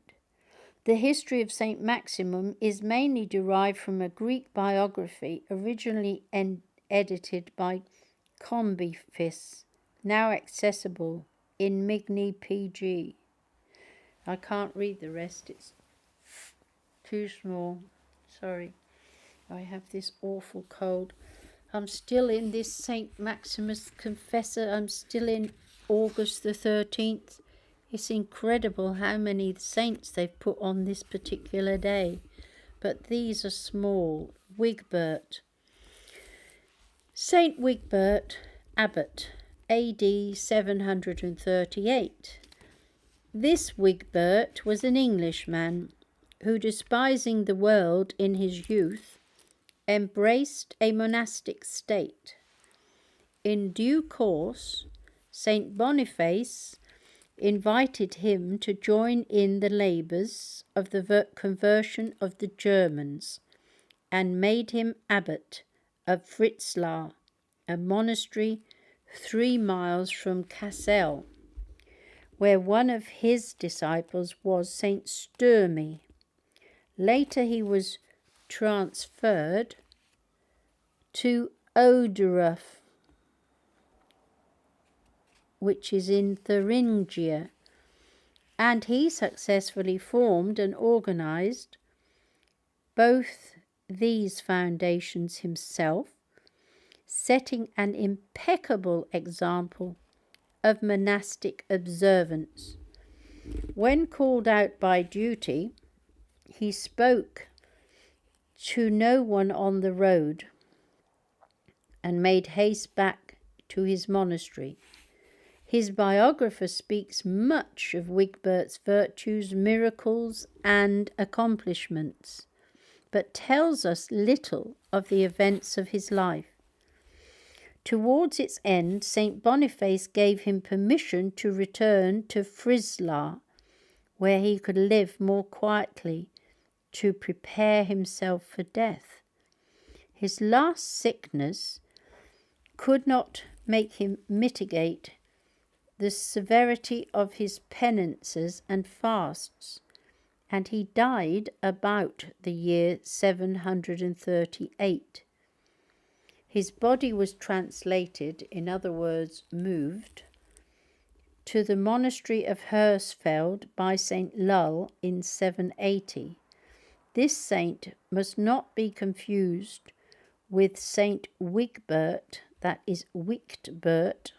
A: The history of Saint Maximin is mainly derived from a Greek biography originally edited by Combifis, now accessible in Migni PG. I can't read the rest, it's too small. Sorry, I have this awful cold. I'm still in this Saint Maximus Confessor. I'm still in August the 13th. It's incredible how many saints they've put on this particular day. But these are small. WIGBERT. Saint WIGBERT, Abbot, AD 738. This WIGBERT was an Englishman who, despising the world in his youth, embraced a monastic state. In due course, Saint Boniface invited him to join in the labours of the conversion of the Germans and made him abbot of Fritzlar, a monastery 3 miles from Kassel, where one of his disciples was Saint Sturmy. Later he was transferred to Oderuff, which is in Thuringia, and he successfully formed and organised both these foundations himself, setting an impeccable example of monastic observance. When called out by duty, he spoke to no one on the road and made haste back to his monastery. His biographer speaks much of WIGBERT's virtues, miracles, and accomplishments, but tells us little of the events of his life. Towards its end, Saint Boniface gave him permission to return to Fritzlar, where he could live more quietly, to prepare himself for death. His last sickness could not make him mitigate the severity of his penances and fasts, and he died about the year 738. His body was translated, in other words, moved, to the monastery of Hersfeld by St. Lull in 780. This saint must not be confused with Saint WIGBERT, that is Wictbert,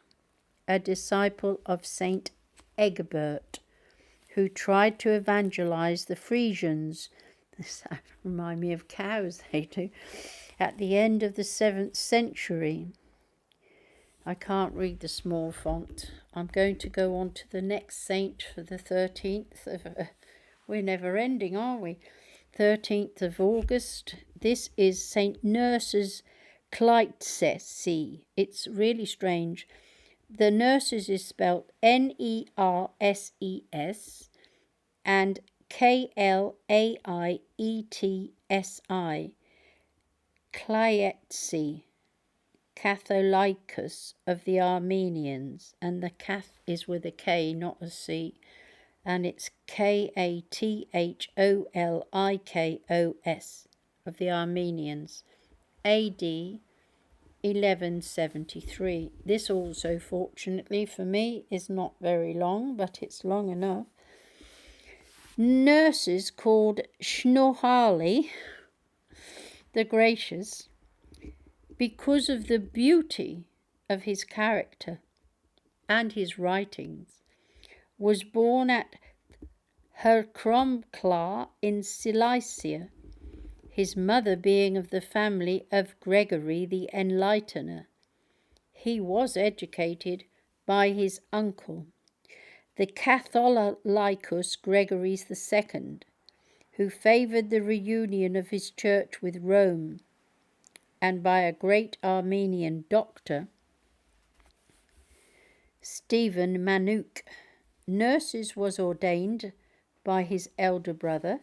A: a disciple of Saint Egbert, who tried to evangelize the Frisians. This reminds me of cows, they do. At the end of the 7th century. I can't read the small font. I'm going to go on to the next saint for the 13th of... we're never ending, are we? 13th of August. This is Saint NERSES KLAIETSI. It's really strange. The NERSES is spelled NERSES and KLAIETSI. KLAIETSI, Katholikos of the Armenians, and the Kath is with a K, not a C. and it's KATHOLIKOS of the Armenians, AD 1173. This also, fortunately for me, is not very long, but it's long enough. Nurses called Shnohali the Gracious because of the beauty of his character and his writings, was born at Herkromkla in Cilicia, his mother being of the family of Gregory the Enlightener. He was educated by his uncle, the Catholicos Gregory II, who favoured the reunion of his church with Rome, and by a great Armenian doctor, Stephen Manuk. Nurses was ordained by his elder brother,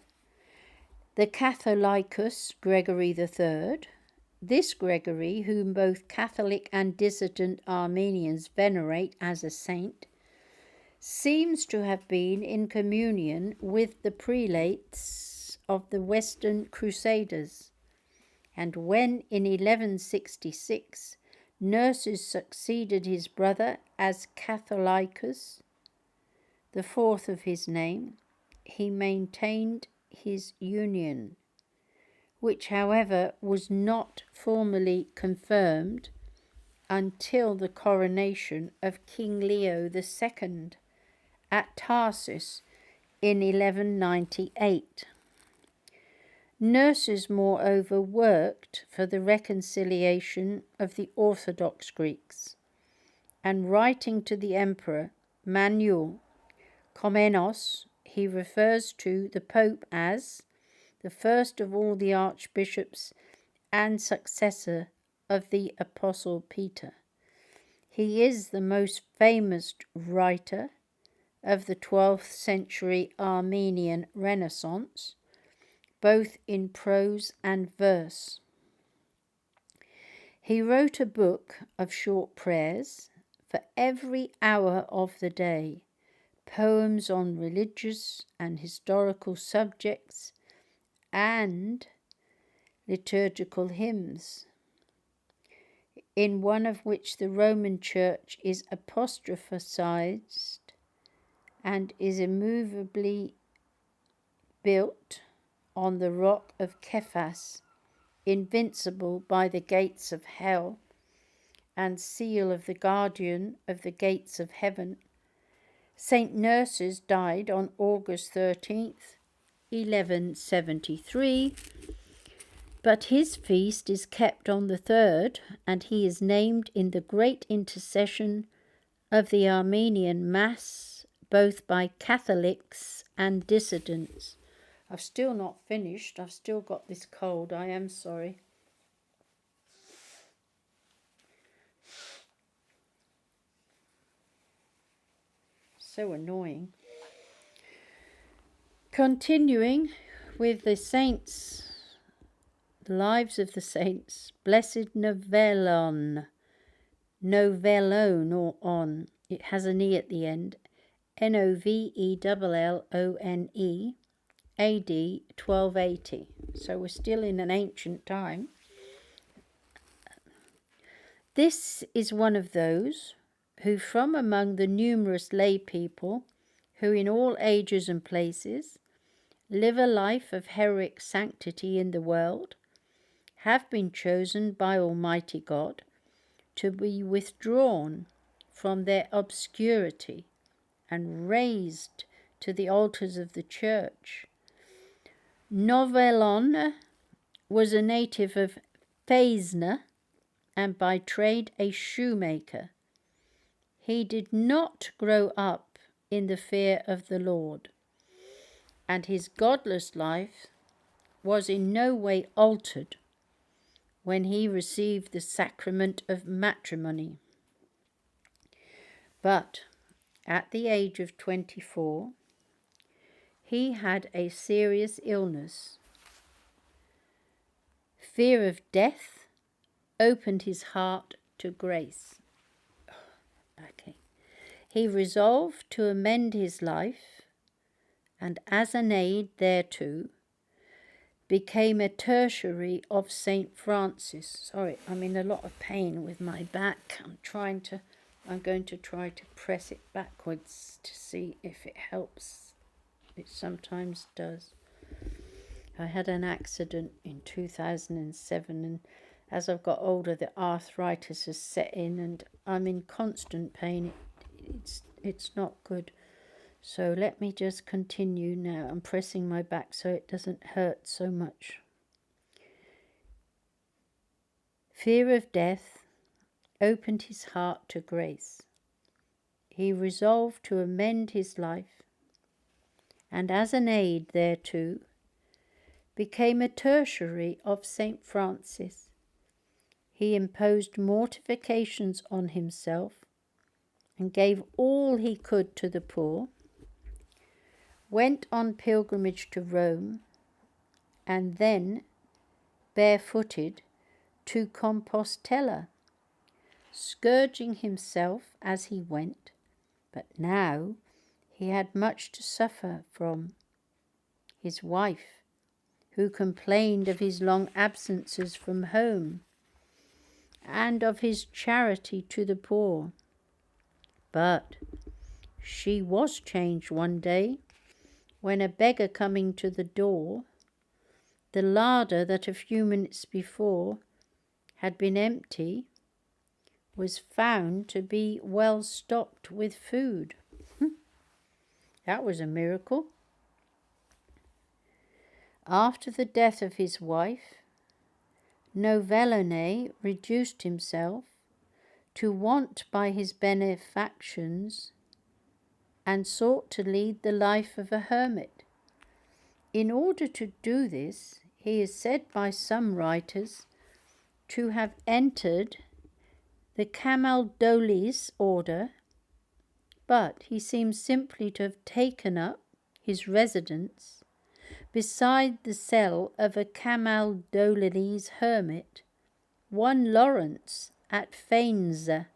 A: the Catholicos Gregory III. This Gregory, whom both Catholic and dissident Armenians venerate as a saint, seems to have been in communion with the prelates of the Western Crusaders, and when in 1166 Nurses succeeded his brother as Catholicos, the fourth of his name, he maintained his union, which, however, was not formally confirmed until the coronation of King Leo II at Tarsus in 1198. Nurses, moreover, worked for the reconciliation of the Orthodox Greeks, and writing to the Emperor Manuel Komnenos, he refers to the Pope as the first of all the archbishops and successor of the Apostle Peter. He is the most famous writer of the 12th century Armenian Renaissance, both in prose and verse. He wrote a book of short prayers for every hour of the day, poems on religious and historical subjects, and liturgical hymns, in one of which the Roman Church is apostrophized and is immovably built on the rock of Cephas, invincible by the gates of hell, and seal of the guardian of the gates of heaven. St. Nurses died on August 13th, 1173, but his feast is kept on the 3rd, and he is named in the great intercession of the Armenian Mass, both by Catholics and dissidents. I've still not finished. I've still got this cold. I am sorry. So annoying. Continuing with the saints, the lives of the saints, Blessed Novellone, Novellone or on, it has an E at the end, Novellone, AD 1280. So we're still in an ancient time. This is one of those who, from among the numerous lay people who in all ages and places live a life of heroic sanctity in the world, have been chosen by Almighty God to be withdrawn from their obscurity and raised to the altars of the Church. Novellone was a native of Feisna and by trade a shoemaker. He did not grow up in the fear of the Lord, and his godless life was in no way altered when he received the sacrament of matrimony. But at the age of 24, he had a serious illness. Fear of death opened his heart to grace. Okay. He resolved to amend his life and as an aid thereto, became a tertiary of St. Francis. Sorry, I'm in a lot of pain with my back. I'm going to try to press it backwards to see if it helps. It sometimes does. I had an accident in 2007, and as I've got older, the arthritis has set in, and I'm in constant pain. It's not good. So let me just continue now. I'm pressing my back so it doesn't hurt so much. Fear of death opened his heart to grace. He resolved to amend his life, and as an aid thereto, became a tertiary of St. Francis. He imposed mortifications on himself and gave all he could to the poor, went on pilgrimage to Rome, and then, barefooted, to Compostela, scourging himself as he went, but now he had much to suffer from. His wife, who complained of his long absences from home, and of his charity to the poor. But she was changed one day, when a beggar coming to the door, the larder that a few minutes before had been empty, was found to be well stocked with food. That was a miracle. After the death of his wife, Novellone reduced himself to want by his benefactions and sought to lead the life of a hermit. In order to do this, he is said by some writers to have entered the Camaldolese order, but he seems simply to have taken up his residence beside the cell of a Camaldolese hermit, one Lawrence at Faenza.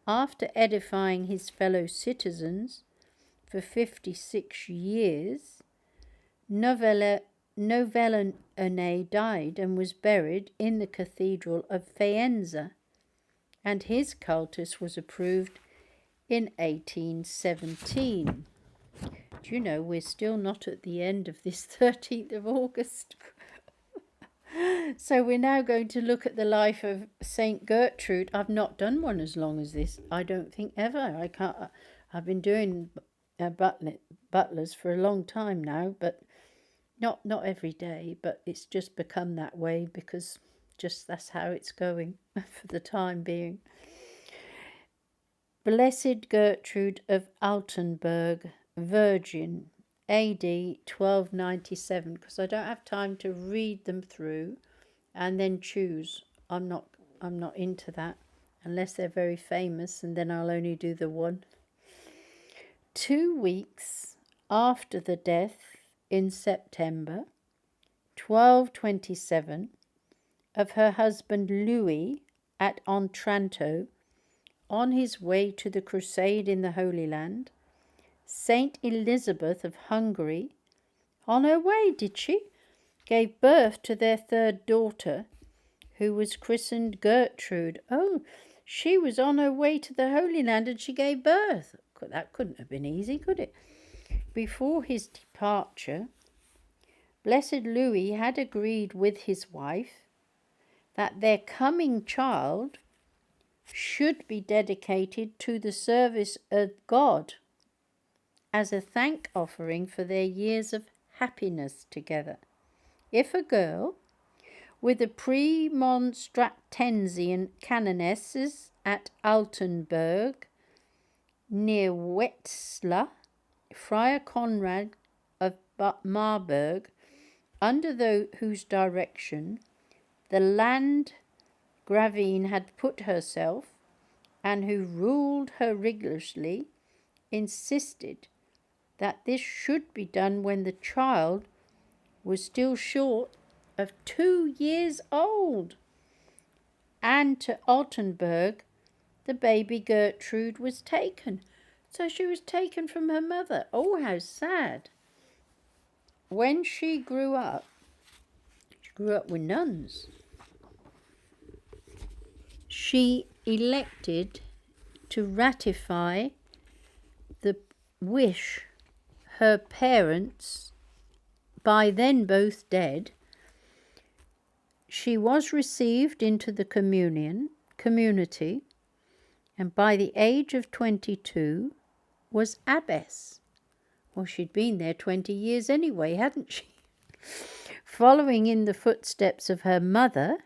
A: After edifying his fellow citizens for 56 years, Novellone died and was buried in the Cathedral of Faenza, and his cultus was approved in 1817. Do you know, we're still not at the end of this 13th of August. So we're now going to look at the life of Saint Gertrude. I've not done one as long as this, I don't think, ever. I've been doing butlers for a long time now, but not every day, but it's just become that way because just that's how it's going for the time being. Blessed Gertrude of Altenberg, Virgin, AD 1297, because I don't have time to read them through and then choose. I'm not into that unless they're very famous, and then I'll only do the one. 2 weeks after the death in September 1227 of her husband Louis at Otranto, on his way to the crusade in the Holy Land, Saint Elizabeth of Hungary, on her way, did she, gave birth to their third daughter, who was christened Gertrude. Oh, she was on her way to the Holy Land and she gave birth. That couldn't have been easy, could it? Before his departure, Blessed Louis had agreed with his wife that their coming child should be dedicated to the service of God as a thank offering for their years of happiness together. If a girl, with the Premonstratensian canonesses at Altenberg, near Wetzlar, Friar Conrad of Marburg, under whose direction the Landgravine had put herself, and who ruled her rigorously, insisted that this should be done when the child was still short of 2 years old. And to Altenberg the baby Gertrude was taken. So she was taken from her mother. Oh, how sad. when she grew up with nuns. She elected to ratify the wish her parents, by then both dead, she was received into the community, and by the age of 22 was abbess. Well, she'd been there 20 years anyway, hadn't she? Following in the footsteps of her mother,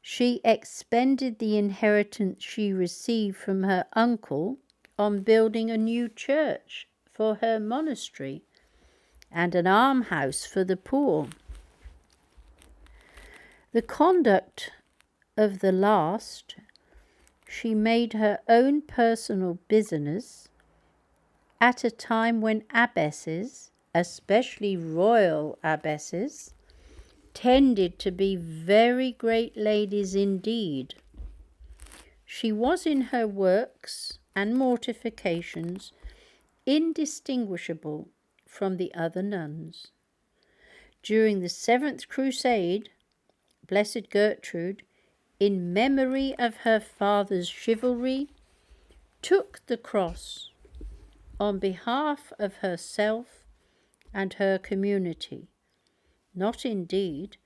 A: she expended the inheritance she received from her uncle on building a new church for her monastery and an almshouse for the poor. The conduct of the last she made her own personal business at a time when abbesses, especially royal abbesses, tended to be very great ladies indeed. She was in her works and mortifications indistinguishable from the other nuns. During the 7th Crusade, Blessed Gertrude, in memory of her father's chivalry, took the cross on behalf of herself and her community, not indeed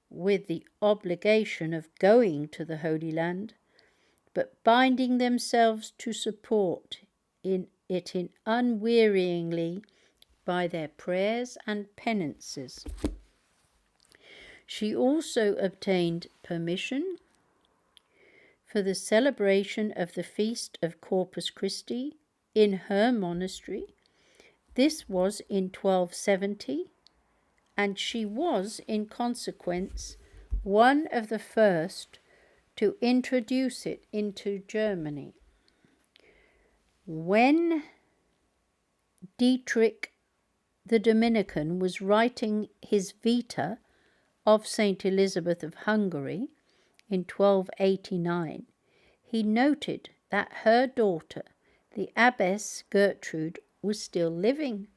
A: with the obligation of going to the Holy Land, but binding themselves to support it unwearyingly by their prayers and penances. She also obtained permission for the celebration of the feast of Corpus Christi in her monastery. This was in 1270, and she was, in consequence, one of the first to introduce it into Germany. When Dietrich the Dominican was writing his Vita of St. Elizabeth of Hungary in 1289, he noted that her daughter, the Abbess Gertrude, was still living,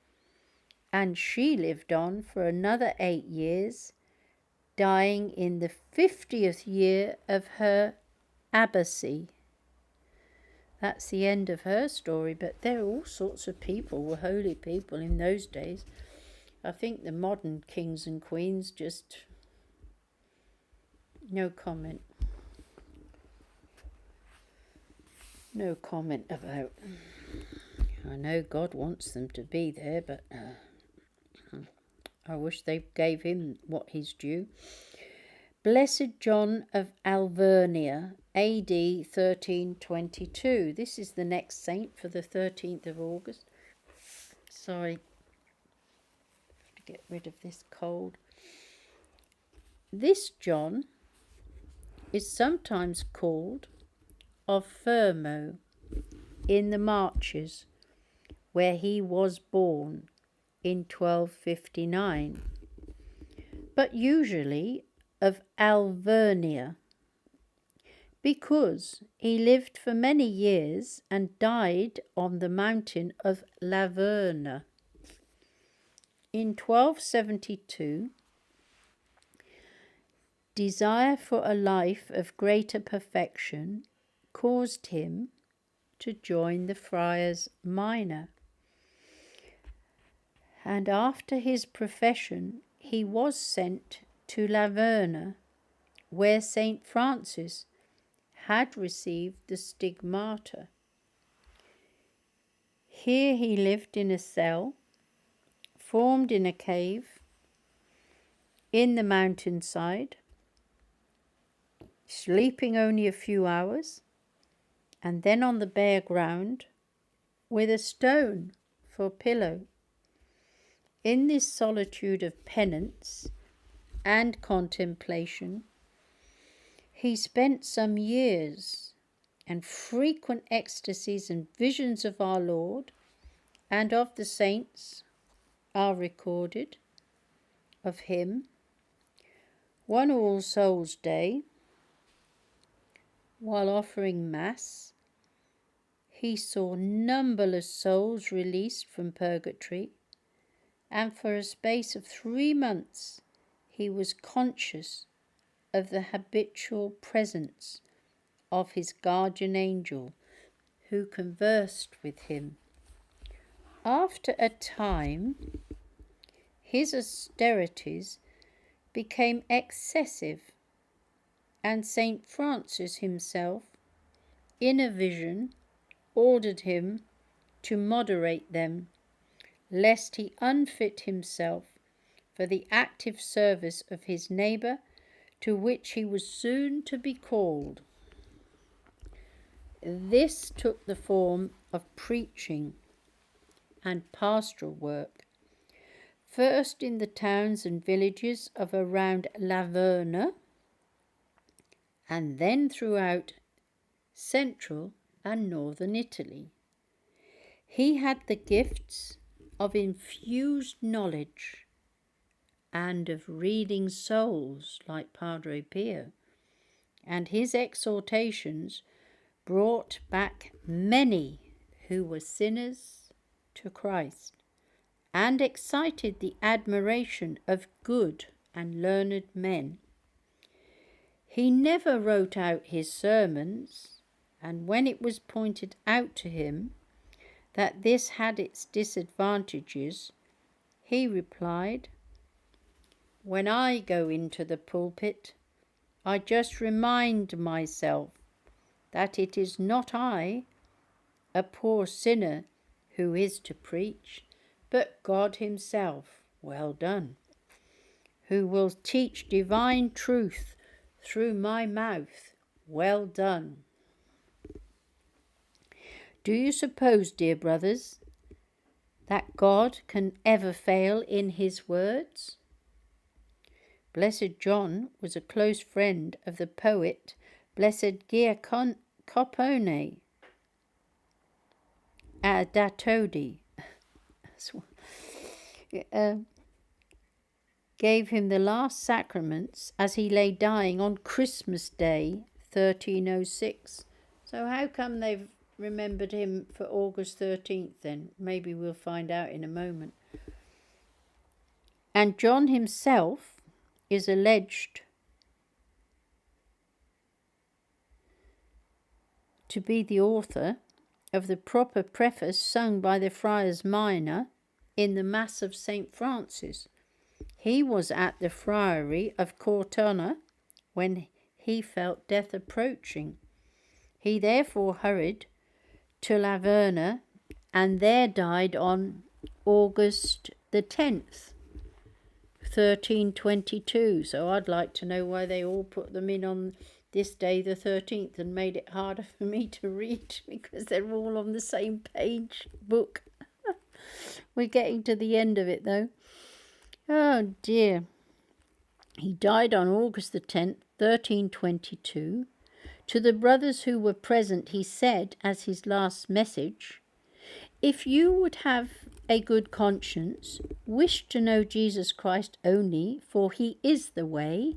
A: and she lived on for another 8 years, dying in the 50th year of her abbacy. That's the end of her story, but there are all sorts of people, were holy people in those days. I think the modern kings and queens just... no comment. No comment about... I know God wants them to be there, but I wish they gave him what he's due. Blessed John of Alvernia, AD 1322. This is the next saint for the 13th of August. Sorry, to get rid of this cold. This John is sometimes called of Fermo in the Marches, where he was born in 1259, but usually of Alvernia, because he lived for many years and died on the mountain of Laverna. In 1272, desire for a life of greater perfection caused him to join the Friars Minor, and after his profession he was sent to Laverna, where St. Francis had received the stigmata. Here he lived in a cell formed in a cave in the mountainside, sleeping only a few hours, and then on the bare ground with a stone for pillow. In this solitude of penance and contemplation, he spent some years, and frequent ecstasies and visions of our Lord and of the saints are recorded of him. One All Souls' Day, while offering Mass, he saw numberless souls released from purgatory and for a space of 3 months he was conscious of the habitual presence of his guardian angel who conversed with him. After a time, his austerities became excessive, and St. Francis himself, in a vision, ordered him to moderate them, lest he unfit himself for the active service of his neighbour, to which he was soon to be called. This took the form of preaching and pastoral work, first in the towns and villages of around Laverne, and then throughout central and northern Italy. He had the gifts of infused knowledge and of reading souls like Padre Pio, and his exhortations brought back many who were sinners to Christ, and excited the admiration of good and learned men. He never wrote out his sermons, and when it was pointed out to him that this had its disadvantages, he replied, "When I go into the pulpit, I just remind myself that it is not I, a poor sinner, who is to preach, but God himself, well done, who will teach divine truth through my mouth, well done." Do you suppose, dear brothers, that God can ever fail in his words? Blessed John was a close friend of the poet Blessed Giacomo da Todi, gave him the last sacraments as he lay dying on Christmas Day, 1306. So how come they've remembered him for August 13th then? Maybe we'll find out in a moment. And John himself is alleged to be the author of the proper preface sung by the Friars Minor in the Mass of St. Francis. He was at the friary of Cortona when he felt death approaching. He therefore hurried to Laverne and there died on August the 10th, 1322. So I'd like to know why they all put them in on this day the 13th and made it harder for me to read, because they're all on the same page book. We're getting to the end of it though. Oh dear. He died on August the 10th, 1322. To the brothers who were present he said as his last message, "If you would have a good conscience, wish to know Jesus Christ only, for he is the way.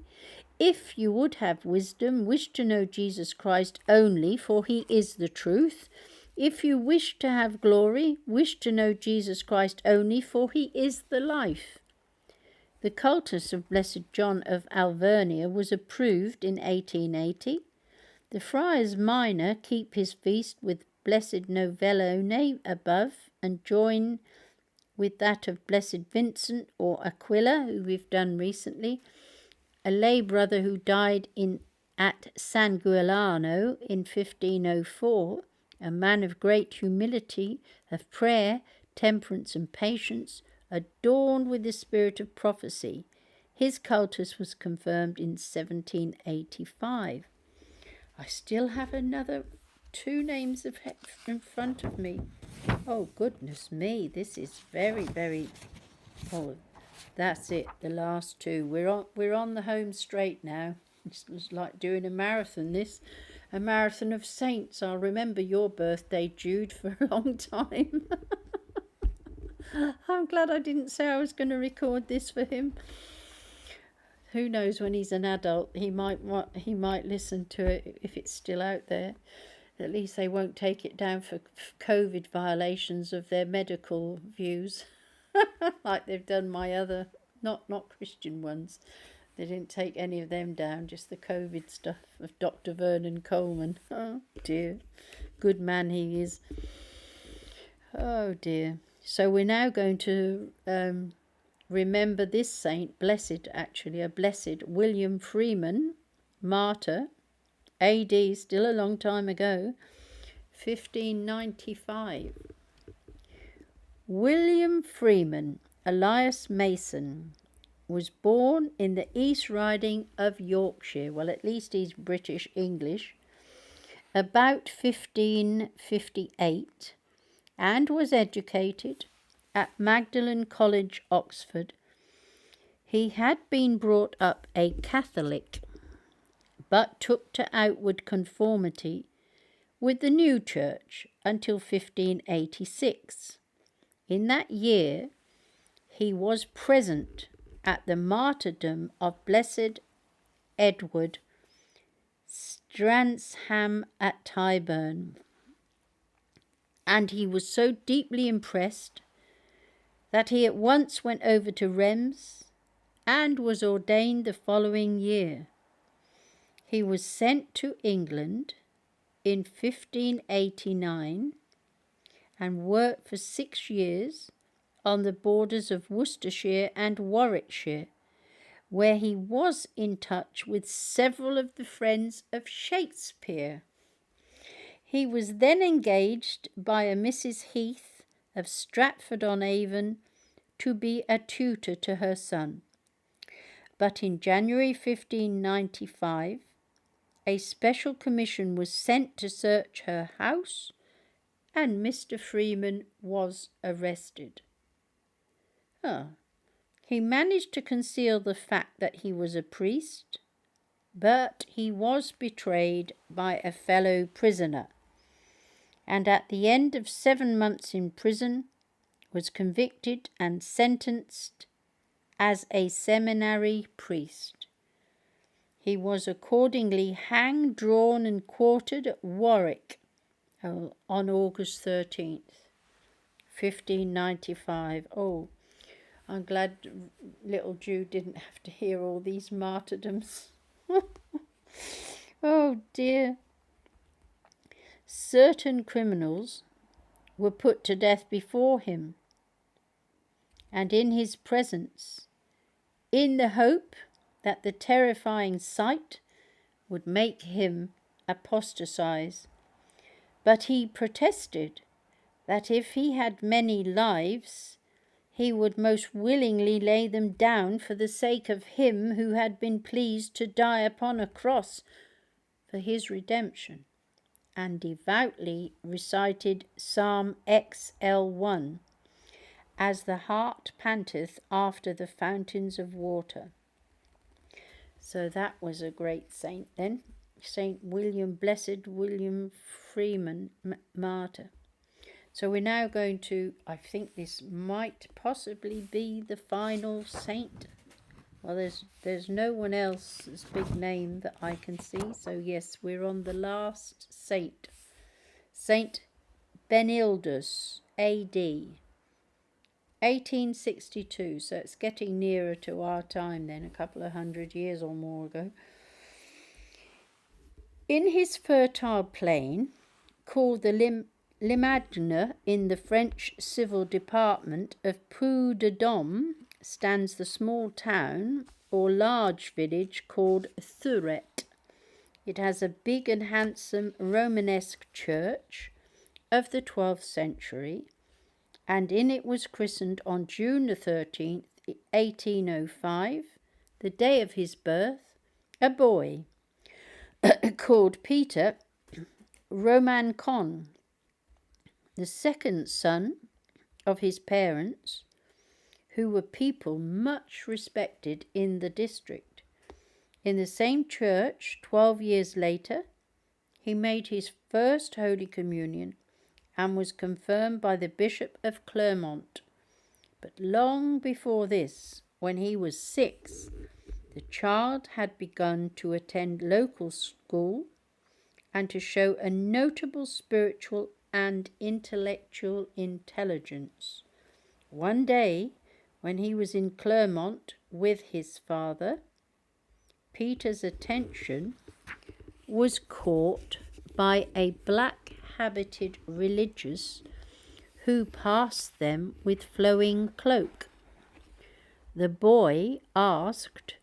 A: If you would have wisdom, wish to know Jesus Christ only, for he is the truth. If you wish to have glory, wish to know Jesus Christ only, for he is the life." The cultus of Blessed John of Alvernia was approved in 1880. The Friars Minor keep his feast with Blessed Novellone above, and join with that of Blessed Vincent or Aquila, who we've done recently, a lay brother who died at San Giuliano in 1504, a man of great humility, of prayer, temperance and patience, adorned with the spirit of prophecy. His cultus was confirmed in 1785. I still have another 2 names in front of me. Oh, goodness me, this is very, very... Oh, that's it, the last 2. We're on the home straight now. This was like doing a marathon, a marathon of saints. I'll remember your birthday, Jude, for a long time. I'm glad I didn't say I was going to record this for him. Who knows, when he's an adult, he might listen to it if it's still out there. At least they won't take it down for COVID violations of their medical views. like they've done my other, not Christian ones. They didn't take any of them down, just the COVID stuff of Dr. Vernon Coleman. Oh dear, good man he is. Oh dear. So we're now going to remember this saint, blessed actually, a blessed William Freeman, martyr, AD, still a long time ago, 1595. William Freeman, alias Mason, was born in the East Riding of Yorkshire. Well, at least he's British English. About 1558, and was educated at Magdalen College, Oxford. He had been brought up a Catholic, but took to outward conformity with the new church until 1586. In that year, he was present at the martyrdom of Blessed Edward Stransham at Tyburn, and he was so deeply impressed that he at once went over to Reims and was ordained the following year. He was sent to England in 1589 and worked for 6 years on the borders of Worcestershire and Warwickshire, where he was in touch with several of the friends of Shakespeare. He was then engaged by a Mrs. Heath of Stratford-on-Avon to be a tutor to her son. But in January 1595, a special commission was sent to search her house, and Mr. Freeman was arrested. He managed to conceal the fact that he was a priest, but he was betrayed by a fellow prisoner, and at the end of 7 months in prison was convicted and sentenced as a seminary priest. He was accordingly hanged, drawn and quartered at Warwick on August 13th, 1595. Oh, I'm glad little Jude didn't have to hear all these martyrdoms. Oh dear. Certain criminals were put to death before him and in his presence, in the hope that the terrifying sight would make him apostatize. But he protested that if he had many lives, he would most willingly lay them down for the sake of him who had been pleased to die upon a cross for his redemption, and devoutly recited Psalm XL1, as the hart panteth after the fountains of water. So that was a great saint then, Saint William, Blessed William Freeman, martyr. So we're now going to, I think this might possibly be the final saint. Well, there's no one else's big name that I can see. So yes, we're on the last saint. Saint Benildus, A.D. 1862. So it's getting nearer to our time then, a couple of 100 years or more ago. In his fertile plain, called the Limagne in the French civil department of Puy-de-Dôme, stands the small town or large village called Thuret. It has a big and handsome Romanesque church of the 12th century, and in it was christened on June the 13th, 1805, the day of his birth, a boy called Peter Romancon, the second son of his parents, who were people much respected in the district. In the same church, 12 years later, he made his first Holy Communion and was confirmed by the Bishop of Clermont. But long before this, when he was 6, the child had begun to attend local school and to show a notable spiritual and intellectual intelligence, One day, when he was in Clermont with his father, Peter's attention was caught by a black-habited religious who passed them with flowing cloak. The boy asked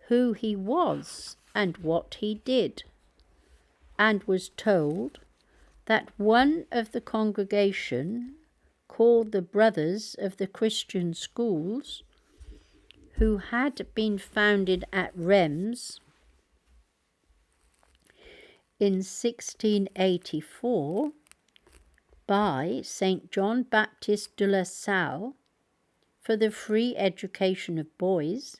A: who he was and what he did, and was told that one of the congregation, called the Brothers of the Christian Schools, who had been founded at Reims in 1684 by St. John Baptist de la Salle for the free education of boys,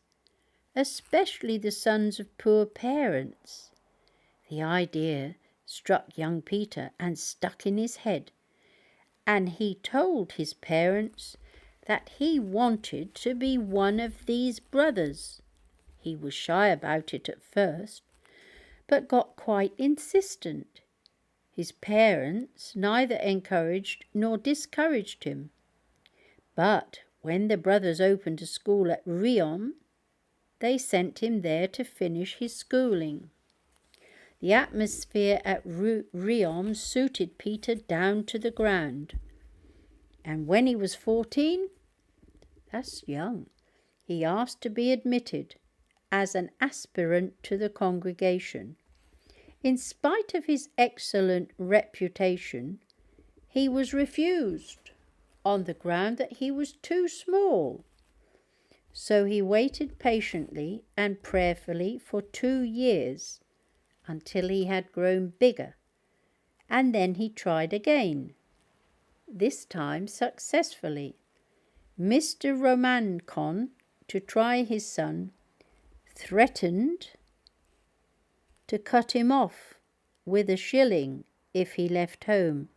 A: especially the sons of poor parents. The idea struck young Peter and stuck in his head, and he told his parents that he wanted to be one of these brothers. He was shy about it at first, but got quite insistent. His parents neither encouraged nor discouraged him. But when the brothers opened a school at Riom, they sent him there to finish his schooling. The atmosphere at Riom suited Peter down to the ground, and when he was 14, that's young, he asked to be admitted as an aspirant to the congregation. In spite of his excellent reputation, he was refused on the ground that he was too small. So he waited patiently and prayerfully for 2 years until he had grown bigger, and then he tried again, this time successfully. Mr. Romancon, to try his son, threatened to cut him off with a shilling if he left home.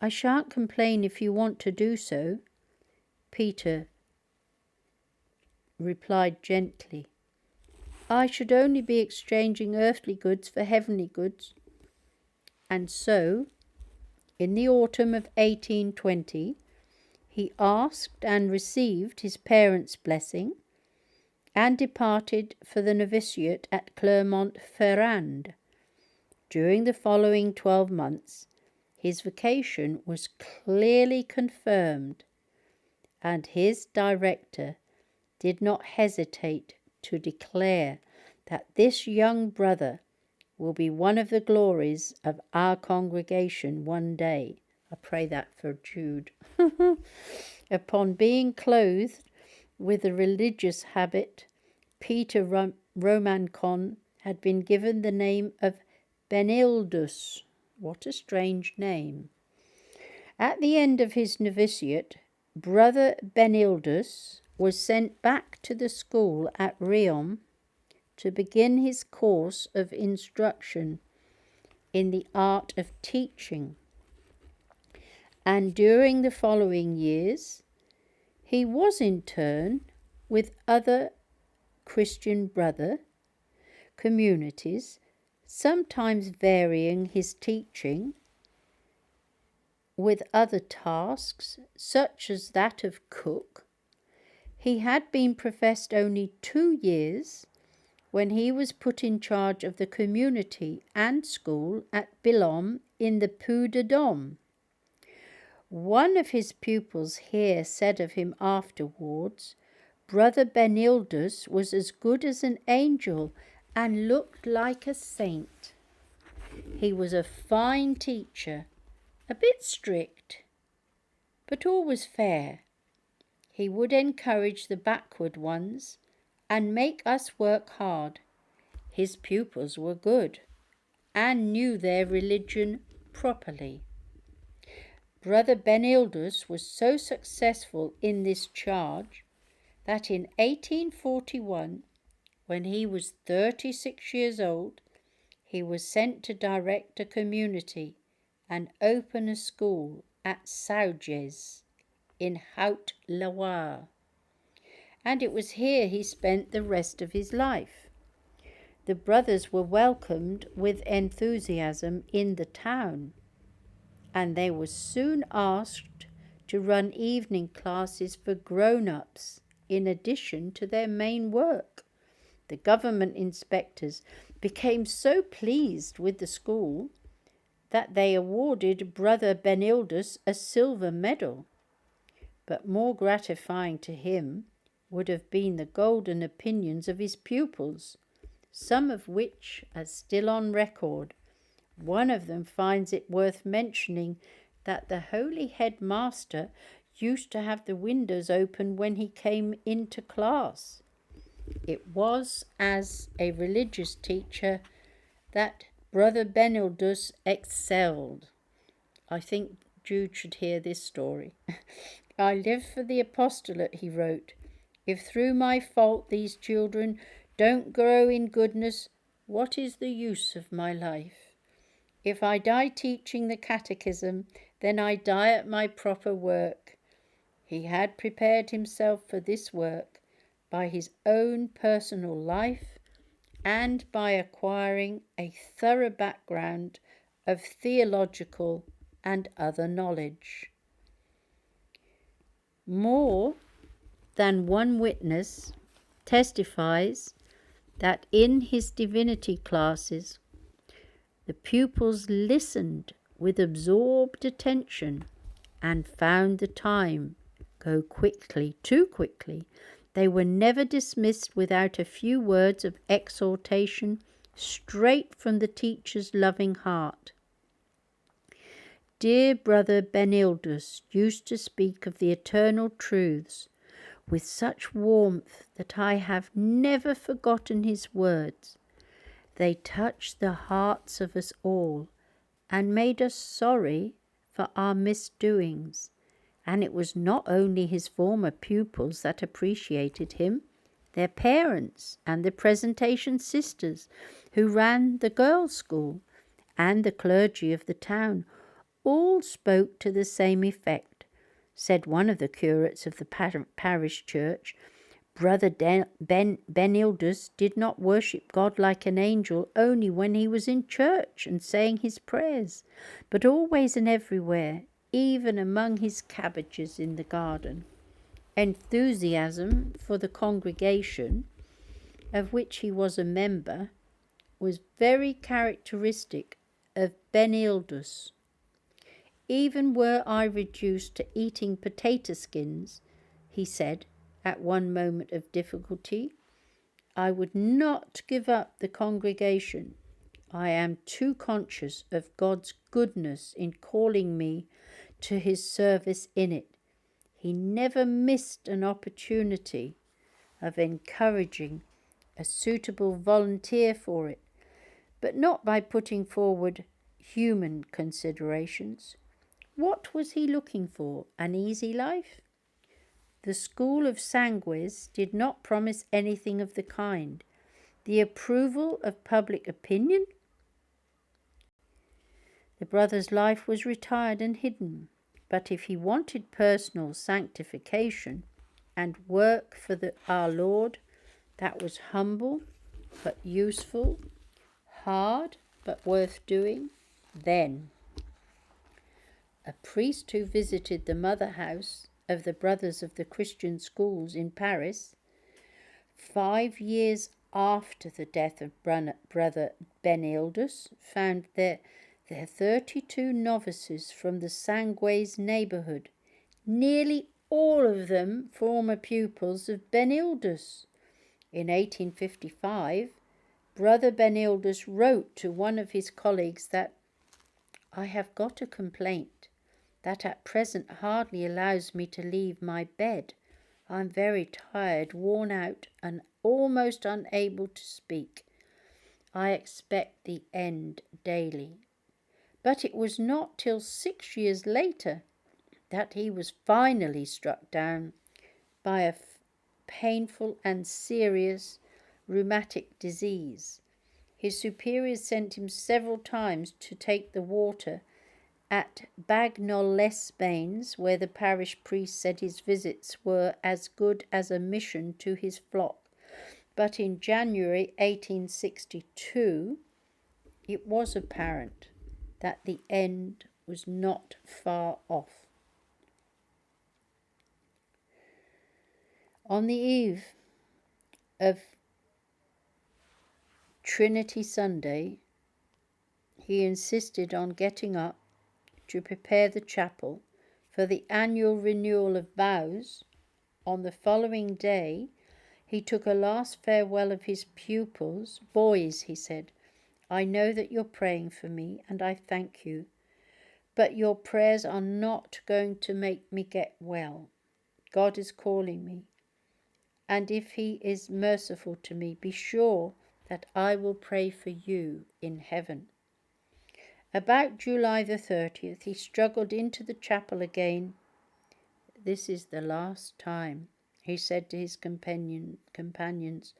A: "I shan't complain if you want to do so," Peter replied gently. "I should only be exchanging earthly goods for heavenly goods." And so, in the autumn of 1820, he asked and received his parents' blessing and departed for the novitiate at Clermont-Ferrand. During the following 12 months, his vocation was clearly confirmed, and his director did not hesitate to declare that this young brother will be one of the glories of our congregation one day. I pray that for Jude. Upon being clothed with a religious habit, Peter Romancon had been given the name of Benildus. What a strange name. At the end of his novitiate, Brother Benildus was sent back to the school at Riom to begin his course of instruction in the art of teaching. And during the following years, he was in turn with other Christian brother communities, sometimes varying his teaching with other tasks, such as that of cook. He had been professed only 2 years when he was put in charge of the community and school at Billom in the Puy-de-Dôme. One of his pupils here said of him afterwards, "Brother Benildus was as good as an angel and looked like a saint." He was a fine teacher, a bit strict, but always fair. He would encourage the backward ones and make us work hard. His pupils were good and knew their religion properly. Brother Benildus was so successful in this charge that in 1841, when he was 36 years old, he was sent to direct a community and open a school at Sauges in Haute-Loire, and it was here he spent the rest of his life. The brothers were welcomed with enthusiasm in the town, and they were soon asked to run evening classes for grown-ups in addition to their main work. The government inspectors became so pleased with the school that they awarded Brother Benildus a silver medal. But more gratifying to him would have been the golden opinions of his pupils, some of which are still on record. One of them finds it worth mentioning that the holy headmaster used to have the windows open when he came into class. It was as a religious teacher that Brother Benildus excelled. I think Jude should hear this story. I live for the apostolate, he wrote. If through my fault these children don't grow in goodness, what is the use of my life? If I die teaching the catechism, then I die at my proper work. He had prepared himself for this work by his own personal life and by acquiring a thorough background of theological and other knowledge. More than one witness testifies that in his divinity classes, the pupils listened with absorbed attention and found the time go quickly, too quickly. They were never dismissed without a few words of exhortation straight from the teacher's loving heart. Dear Brother Benildus used to speak of the eternal truths with such warmth that I have never forgotten his words. They touched the hearts of us all and made us sorry for our misdoings. And it was not only his former pupils that appreciated him. Their parents and the presentation sisters who ran the girls' school and the clergy of the town all spoke to the same effect. Said one of the curates of the parish church, Brother Benildus did not worship God like an angel only when he was in church and saying his prayers, but always and everywhere, even among his cabbages in the garden. Enthusiasm for the congregation, of which he was a member, was very characteristic of Benildus. Even were I reduced to eating potato skins, he said, at one moment of difficulty, I would not give up the congregation. I am too conscious of God's goodness in calling me to his service in it. He never missed an opportunity of encouraging a suitable volunteer for it, but not by putting forward human considerations. What was he looking for? An easy life? The school of Sangues did not promise anything of the kind. The approval of public opinion? The brother's life was retired and hidden, but if he wanted personal sanctification and work for our Lord that was humble but useful, hard but worth doing, then a priest who visited the mother house of the Brothers of the Christian Schools in Paris 5 years after the death of Brother Benildus found there 32 novices from the Sangues neighbourhood, nearly all of them former pupils of Benildus. In 1855, Brother Benildus wrote to one of his colleagues that, I have got a complaint that at present hardly allows me to leave my bed. I am very tired, worn out, and almost unable to speak. I expect the end daily. But it was not till 6 years later that he was finally struck down by a painful and serious rheumatic disease. His superiors sent him several times to take the water at Bagnol-les-Bains, where the parish priest said his visits were as good as a mission to his flock. But in January 1862, it was apparent that the end was not far off. On the eve of Trinity Sunday, he insisted on getting up to prepare the chapel for the annual renewal of vows. On the following day, he took a last farewell of his pupils. "Boys," he said, "I know that you're praying for me, and I thank you. But your prayers are not going to make me get well. God is calling me. And if he is merciful to me, be sure that I will pray for you in heaven." About July the 30th, he struggled into the chapel again. "This is the last time," he said to his companions.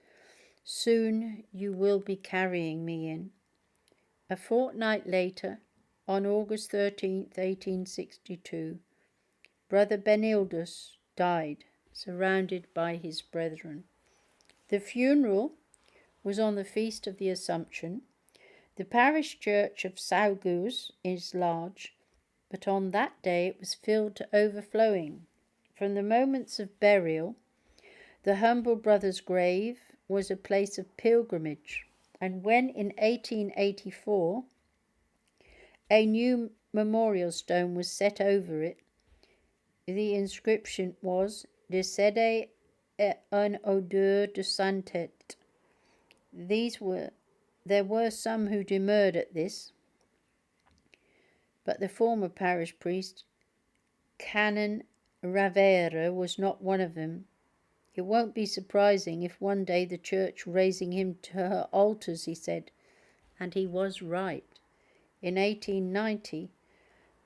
A: "Soon you will be carrying me in." A fortnight later, on August 13th, 1862, Brother Benildus died, surrounded by his brethren. The funeral was on the Feast of the Assumption. The parish church of Sauguz is large, but on that day it was filled to overflowing. From the moments of burial, the humble brother's grave was a place of pilgrimage, and when in 1884 a new memorial stone was set over it, the inscription was "Décédé en odeur de sainteté." There were some who demurred at this, but the former parish priest, Canon Ravera, was not one of them. "It won't be surprising if one day the church raising him to her altars," he said. And he was right. In 1890,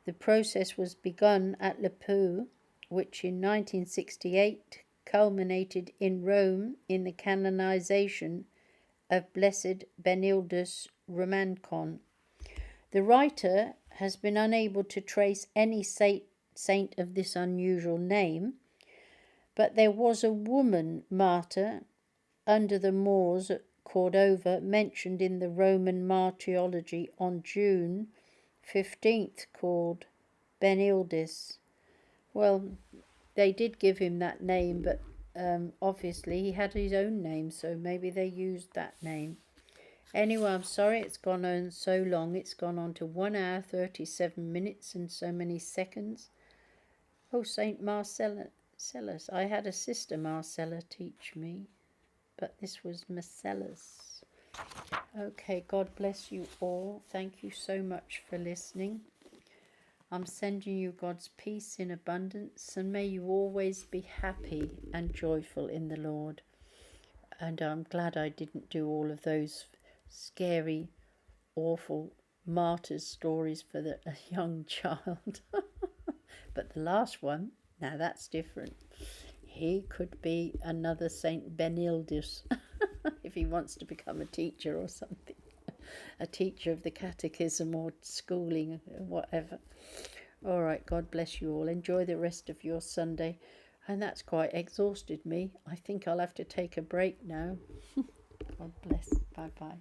A: the process was begun at Le Pou, which in 1968 culminated in Rome in the canonization of Blessed Benildus Romancon. The writer has been unable to trace any saint of this unusual name, but there was a woman martyr under the Moors at Cordova mentioned in the Roman martyrology on June 15th called Benildus. Well, they did give him that name, but obviously he had his own name, so maybe they used that name. Anyway, I'm sorry it's gone on so long. It's gone on to 1 hour 37 minutes and so many seconds. Oh, Saint Marcellus. I had a sister Marcella teach me, but this was Marcellus. Okay, God bless you all. Thank you so much for listening. I'm sending you God's peace in abundance, and may you always be happy and joyful in the Lord. And I'm glad I didn't do all of those scary, awful martyrs stories for a young child. But the last one, now that's different. He could be another Saint Benildus if he wants to become a teacher or something. A teacher of the catechism or schooling or whatever. All right, God bless you all. Enjoy the rest of your Sunday. And that's quite exhausted me. I think I'll have to take a break now. God bless. Bye-bye.